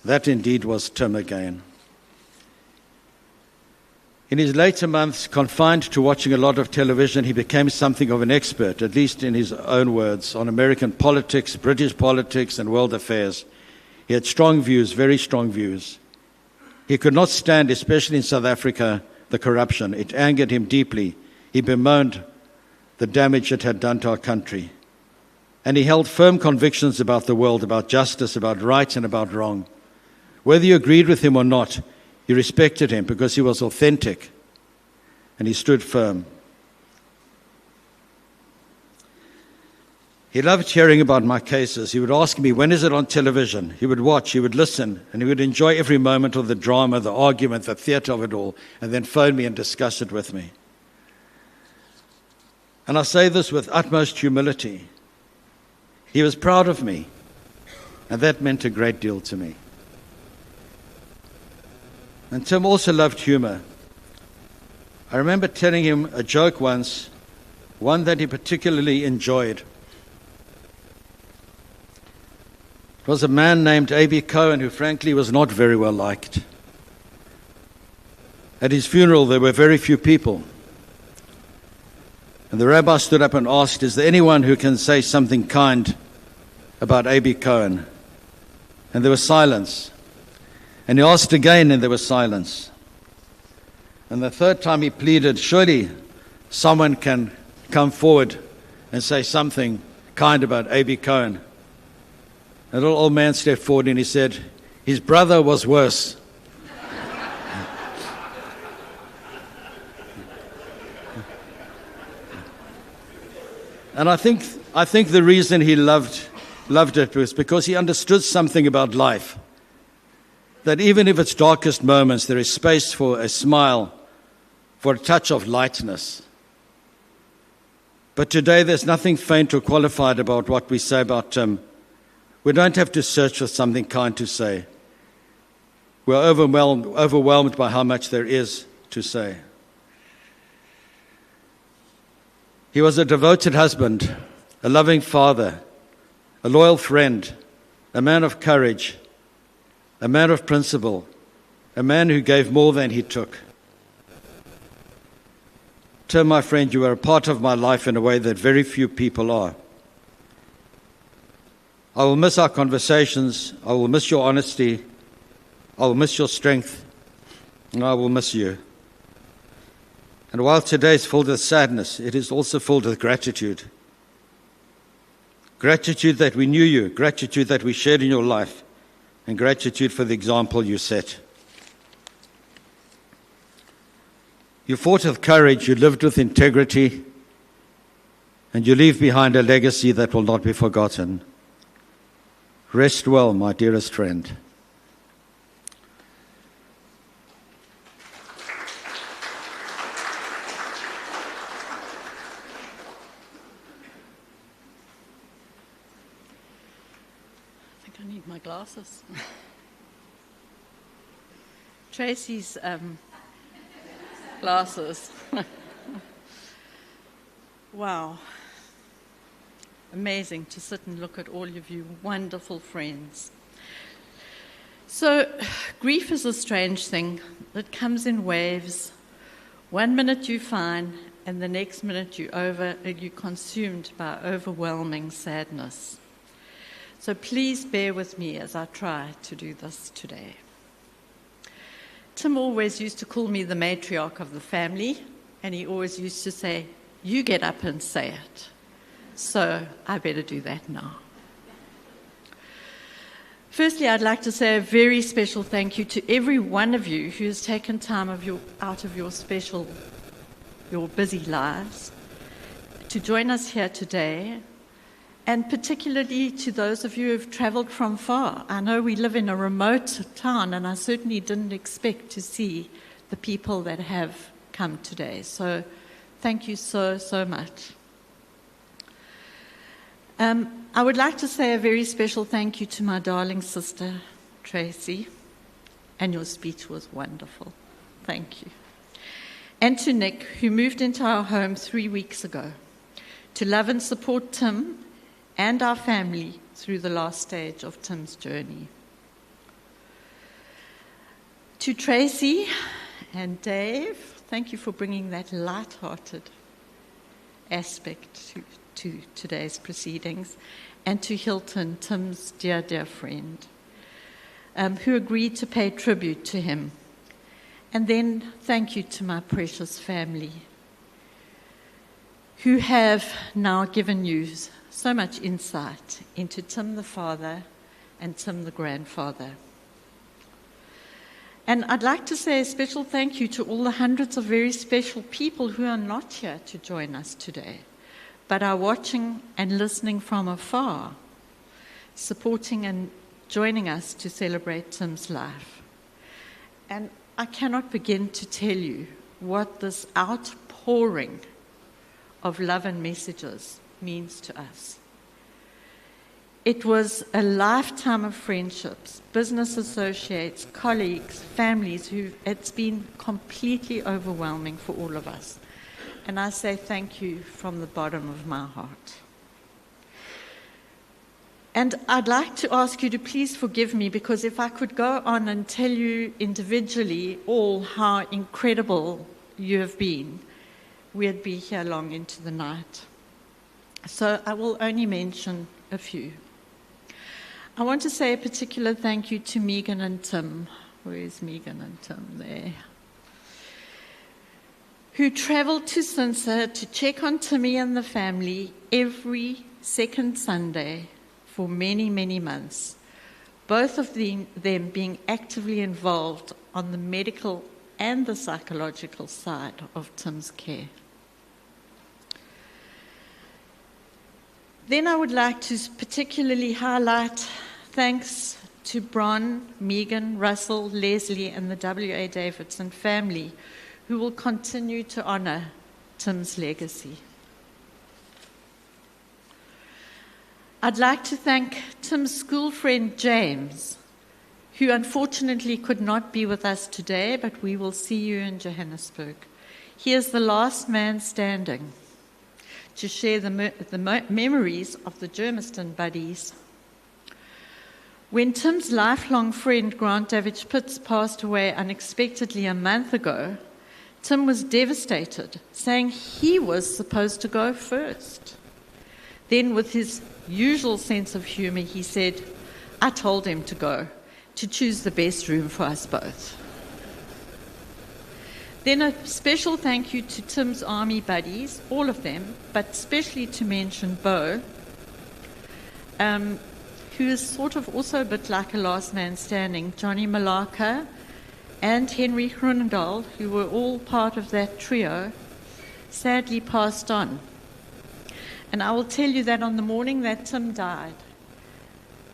That indeed was Tim again. In his later months, confined to watching a lot of television, he became something of an expert, at least in his own words, on American politics, British politics, and world affairs. He had strong views, very strong views. He could not stand, especially in South Africa, the corruption. It angered him deeply. He bemoaned the damage it had done to our country. And he held firm convictions about the world, about justice, about right, and about wrong. Whether you agreed with him or not, you respected him because he was authentic and he stood firm. He loved hearing about my cases. He would ask me, when is it on television? He would watch, he would listen, and he would enjoy every moment of the drama, the argument, the theater of it all, and then phone me and discuss it with me. And I say this with utmost humility. He was proud of me, and that meant a great deal to me. And Tim also loved humor. I remember telling him a joke once, one that he particularly enjoyed. It was a man named A.B. Cohen who frankly was not very well liked. At his funeral there were very few people. And the rabbi stood up and asked, is there anyone who can say something kind about A.B. Cohen? And there was silence. And he asked again, and there was silence. And the third time he pleaded, surely someone can come forward and say something kind about A.B. Cohen. A little old man stepped forward and he said, his brother was worse. And I think the reason he loved it was because he understood something about life. That even if it's darkest moments, there is space for a smile, for a touch of lightness. But today there's nothing faint or qualified about what we say about Tim. We don't have to search for something kind to say. We're overwhelmed by how much there is to say. He was a devoted husband, a loving father, a loyal friend, a man of courage, a man of principle, a man who gave more than he took. Tim, my friend, you are a part of my life in a way that very few people are. I will miss our conversations. I will miss your honesty. I will miss your strength. And I will miss you. And while today is filled with sadness, it is also filled with gratitude. Gratitude that we knew you, gratitude that we shared in your life, and gratitude for the example you set. You fought with courage, you lived with integrity, and you leave behind a legacy that will not be forgotten. Rest well, my dearest friend. I think I need my glasses. Tracy's glasses. Wow. Amazing to sit and look at all of you wonderful friends. So, grief is a strange thing that comes in waves. 1 minute you're fine, and the next minute you're consumed by overwhelming sadness. So please bear with me as I try to do this today. Tim always used to call me the matriarch of the family, and he always used to say, "You get up and say it." So I better do that now. Firstly, I'd like to say a very special thank you to every one of you who has taken time out of your busy lives to join us here today, and particularly to those of you who have travelled from far. I know we live in a remote town, and I certainly didn't expect to see the people that have come today. So thank you so, so much. I would like to say a very special thank you to my darling sister, Tracy, and your speech was wonderful. Thank you. And to Nick, who moved into our home 3 weeks ago to love and support Tim and our family through the last stage of Tim's journey. To Tracy and Dave, thank you for bringing that light-hearted aspect to today's proceedings, and to Hilton, Tim's dear, dear friend, who agreed to pay tribute to him. And then thank you to my precious family, who have now given you so much insight into Tim the father and Tim the grandfather. And I'd like to say a special thank you to all the hundreds of very special people who are not here to join us today, but are watching and listening from afar, supporting and joining us to celebrate Tim's life. And I cannot begin to tell you what this outpouring of love and messages means to us. It was a lifetime of friendships, business associates, colleagues, families it's been completely overwhelming for all of us. And I say thank you from the bottom of my heart. And I'd like to ask you to please forgive me, because if I could go on and tell you individually all how incredible you have been, we'd be here long into the night. So I will only mention a few. I want to say a particular thank you to Megan and Tim Where's Megan and Tim there? Who travelled to Cinsa to check on Timmy and the family every second Sunday for many, many months, both of them being actively involved on the medical and the psychological side of Tim's care. Then I would like to particularly highlight thanks to Bron, Megan, Russell, Leslie, and the W.A. Davidson family, who will continue to honour Tim's legacy. I'd like to thank Tim's school friend James, who unfortunately could not be with us today, but we will see you in Johannesburg. He is the last man standing to share the memories of the Germiston buddies. When Tim's lifelong friend Grant Davidge Pitts passed away unexpectedly a month ago, Tim was devastated, saying he was supposed to go first. Then, with his usual sense of humour, he said, "I told him to go, to choose the best room for us both." Then a special thank you to Tim's army buddies, all of them, but especially to mention Bo, who is sort of also a bit like a last man standing, Johnny Malaka and Henry Grunendal, who were all part of that trio, sadly passed on. And I will tell you that on the morning that Tim died,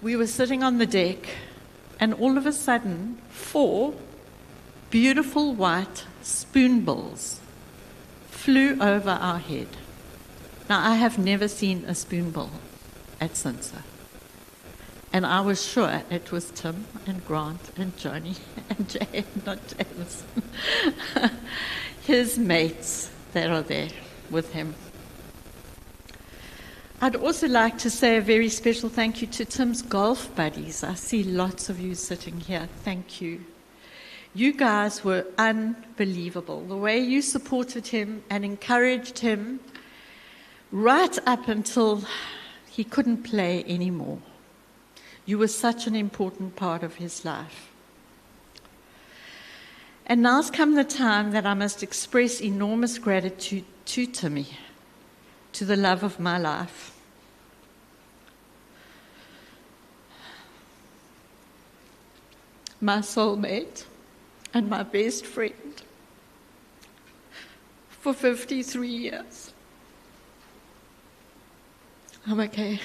we were sitting on the deck, and all of a sudden, 4 beautiful white spoonbills flew over our head. Now, I have never seen a spoonbill at Cinsa. And I was sure it was Tim and Grant and Johnny and Jay, not Davidson, his mates that are there with him. I'd also like to say a very special thank you to Tim's golf buddies. I see lots of you sitting here. Thank you. You guys were unbelievable. The way you supported him and encouraged him right up until he couldn't play anymore. You were such an important part of his life. And now's come the time that I must express enormous gratitude to Timmy, to the love of my life. My soulmate and my best friend for 53 years. I'm okay.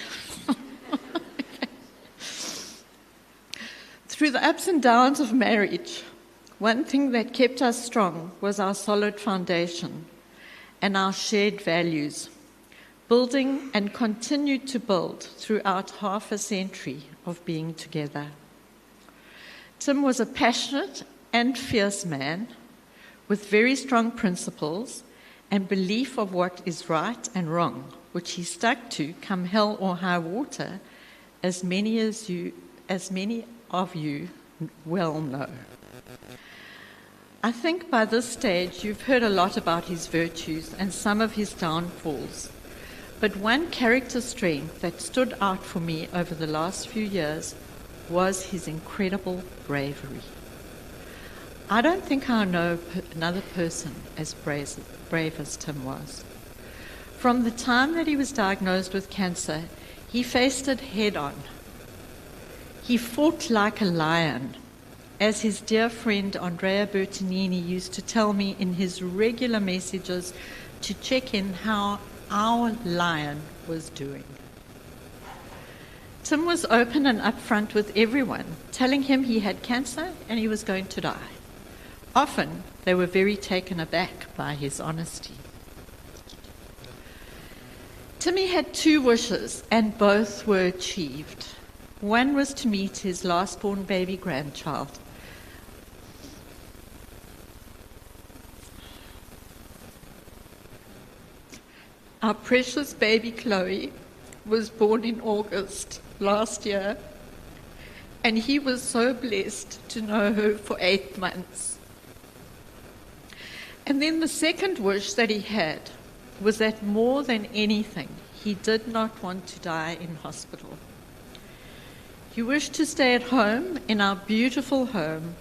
Through the ups and downs of marriage, one thing that kept us strong was our solid foundation and our shared values, building and continued to build throughout half a century of being together. Tim was a passionate and fierce man with very strong principles and belief of what is right and wrong, which he stuck to come hell or high water, as many of you well know. I think by this stage you've heard a lot about his virtues and some of his downfalls, but one character strength that stood out for me over the last few years was his incredible bravery. I don't think I know another person as brave as Tim was. From the time that he was diagnosed with cancer, he faced it head on. He fought like a lion, as his dear friend Andrea Bertonini used to tell me in his regular messages to check in how our lion was doing. Tim was open and upfront with everyone, telling him he had cancer and he was going to die. Often, they were very taken aback by his honesty. Timmy had 2 wishes, and both were achieved. One was to meet his last-born baby grandchild. Our precious baby Chloe was born in August last year, and he was so blessed to know her for 8 months. And then the second wish that he had was that more than anything, he did not want to die in hospital. He wished to stay at home in our beautiful home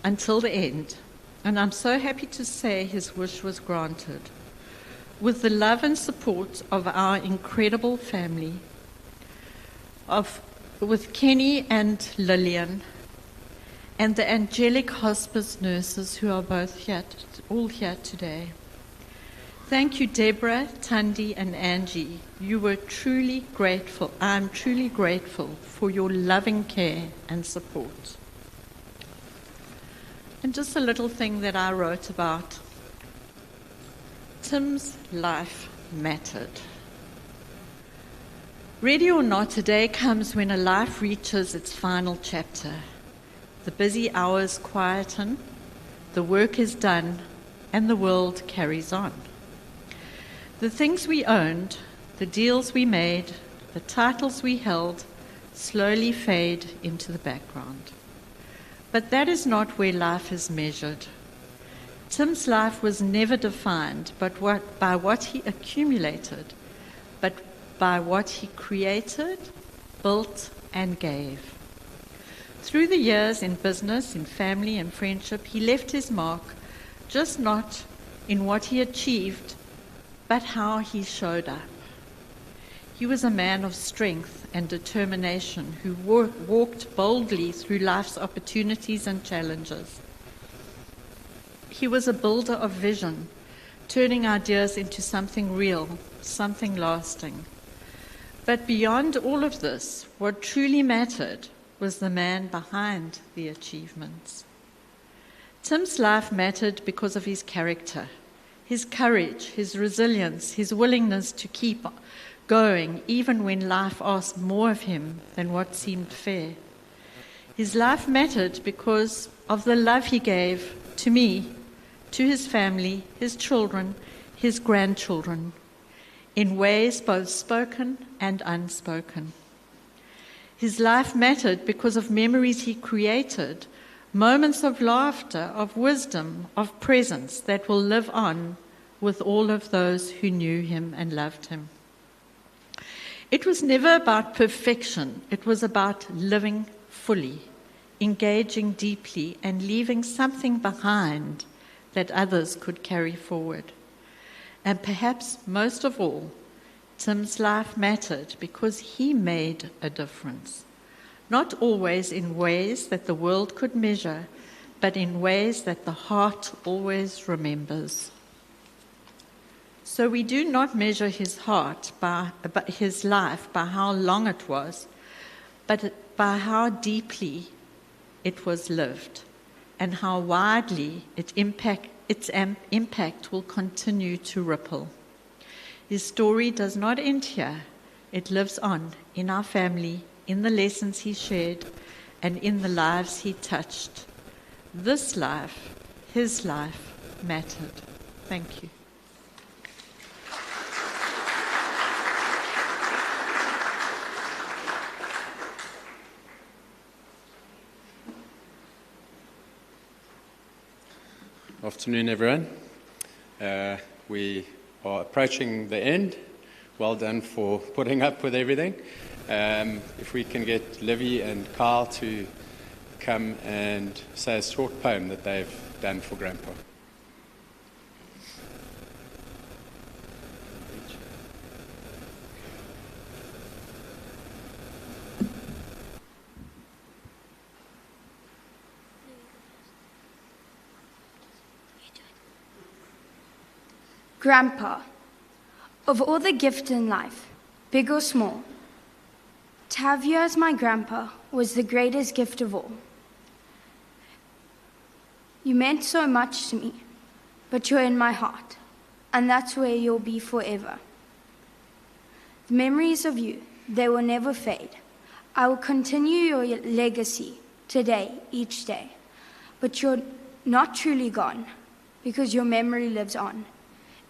until the end, and I'm so happy to say his wish was granted. With the love and support of our incredible family, with Kenny and Lillian, and the angelic hospice nurses who are all here today. Thank you, Deborah, Tundi, and Angie. You were truly grateful. I'm truly grateful for your loving care and support. And just a little thing that I wrote about. Tim's life mattered. Ready or not, a day comes when a life reaches its final chapter. The busy hours quieten, the work is done, and the world carries on. The things we owned, the deals we made, the titles we held, slowly fade into the background. But that is not where life is measured. Tim's life was never defined by what he accumulated, but by what he created, built, and gave. Through the years in business, in family, and friendship, he left his mark, just not in what he achieved, but how he showed up. He was a man of strength and determination who walked boldly through life's opportunities and challenges. He was a builder of vision, turning ideas into something real, something lasting. But beyond all of this, what truly mattered was the man behind the achievements. Tim's life mattered because of his character, his courage, his resilience, his willingness to keep going even when life asked more of him than what seemed fair. His life mattered because of the love he gave to me, to his family, his children, his grandchildren, in ways both spoken and unspoken. His life mattered because of memories he created, moments of laughter, of wisdom, of presence that will live on with all of those who knew him and loved him. It was never about perfection. It was about living fully, engaging deeply, and leaving something behind that others could carry forward. And perhaps most of all, Tim's life mattered because he made a difference. Not always in ways that the world could measure, but in ways that the heart always remembers. So we do not measure his heart his life by how long it was, but by how deeply it was lived and how widely its impact will continue to ripple. His story does not end here. It lives on in our family, in the lessons he shared, and in the lives he touched. This life, his life, mattered. Thank you. Afternoon, everyone. We are approaching the end. Well done for putting up with everything. If we can get Livy and Carl to come and say a short poem that they've done for Grandpa. Grandpa, of all the gifts in life, big or small, to have you as my grandpa was the greatest gift of all. You meant so much to me, but you're in my heart, and that's where you'll be forever. The memories of you, they will never fade. I will continue your legacy today, each day, but you're not truly gone because your memory lives on.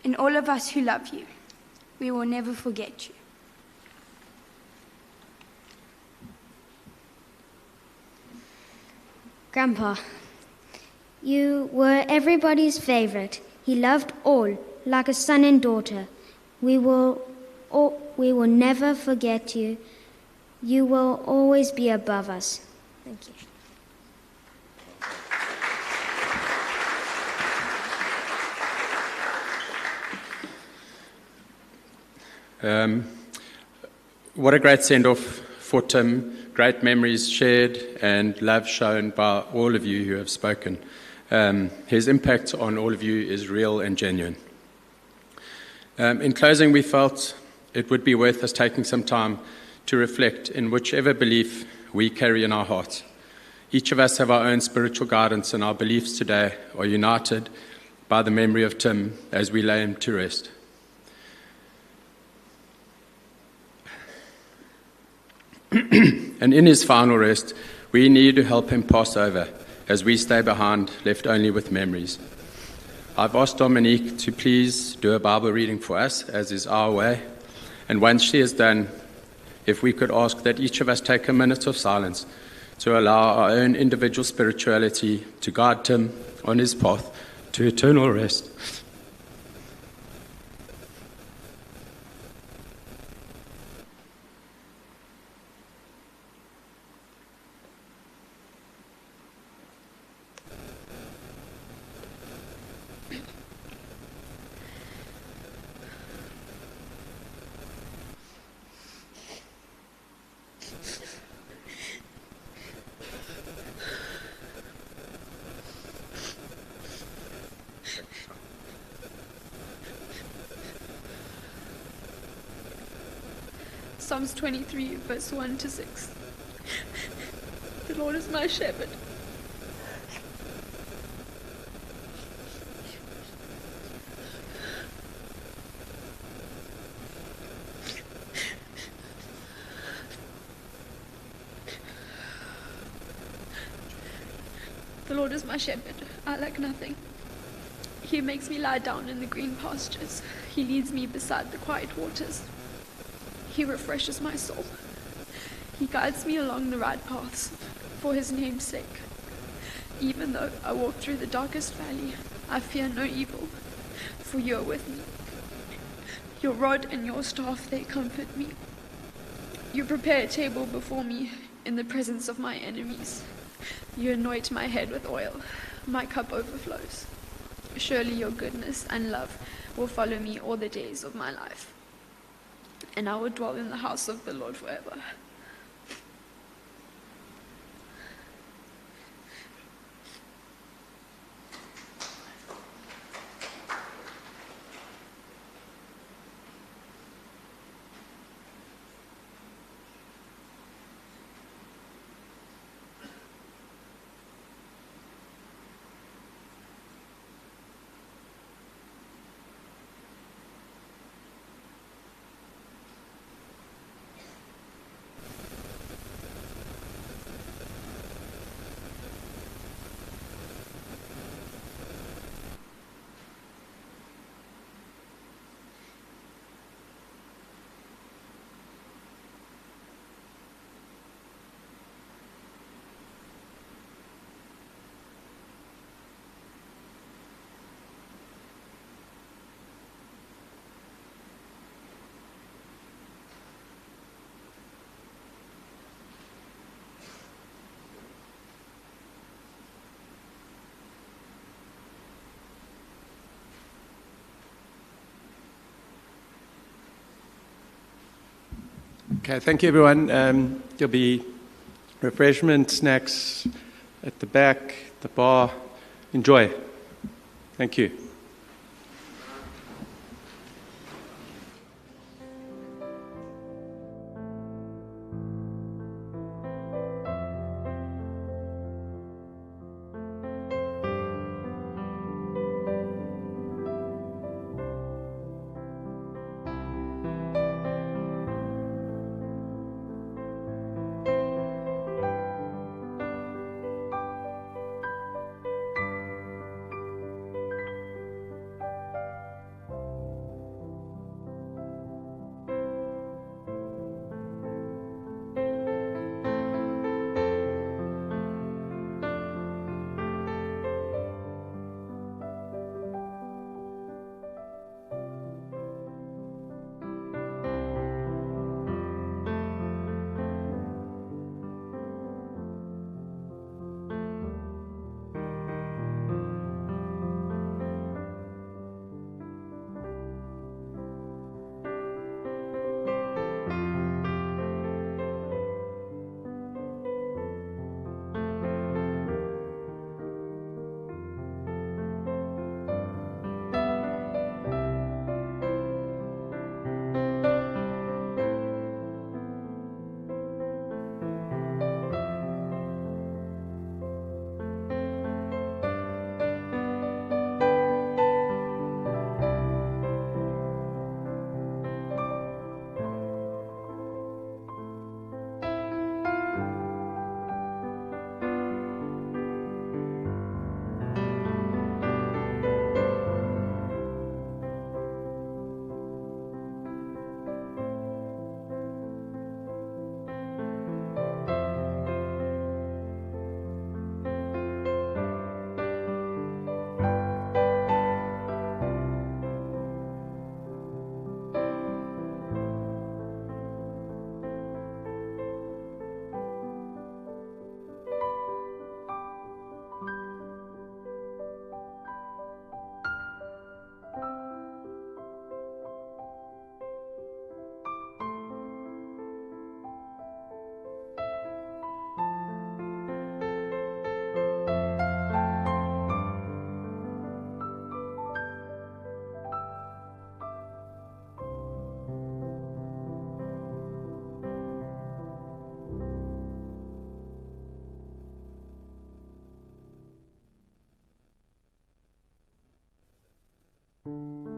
In all of us who love you, we will never forget you. Grandpa, you were everybody's favorite. He loved all, like a son and daughter. We will never forget you. You will always be above us. Thank you. What a great send-off for Tim. Great memories shared and love shown by all of you who have spoken. His impact on all of you is real and genuine. In closing, we felt it would be worth us taking some time to reflect in whichever belief we carry in our hearts. Each of us have our own spiritual guidance, and our beliefs today are united by the memory of Tim as we lay him to rest. And in his final rest, we need to help him pass over as we stay behind, left only with memories. I've asked Dominique to please do a Bible reading for us, as is our way. And once she is done, if we could ask that each of us take a minute of silence to allow our own individual spirituality to guide Tim on his path to eternal rest. Psalms 23, verse 1 to 6. The Lord is my shepherd. The Lord is my shepherd. I lack nothing. He makes me lie down in the green pastures. He leads me beside the quiet waters. He refreshes my soul. He guides me along the right paths for his name's sake. Even though I walk through the darkest valley, I fear no evil, for you are with me. Your rod and your staff, they comfort me. You prepare a table before me in the presence of my enemies. You anoint my head with oil. My cup overflows. Surely your goodness and love will follow me all the days of my life, and I will dwell in the house of the Lord forever. Okay, thank you, everyone. There'll be refreshment, snacks at the back, the bar. Enjoy. Thank you. you.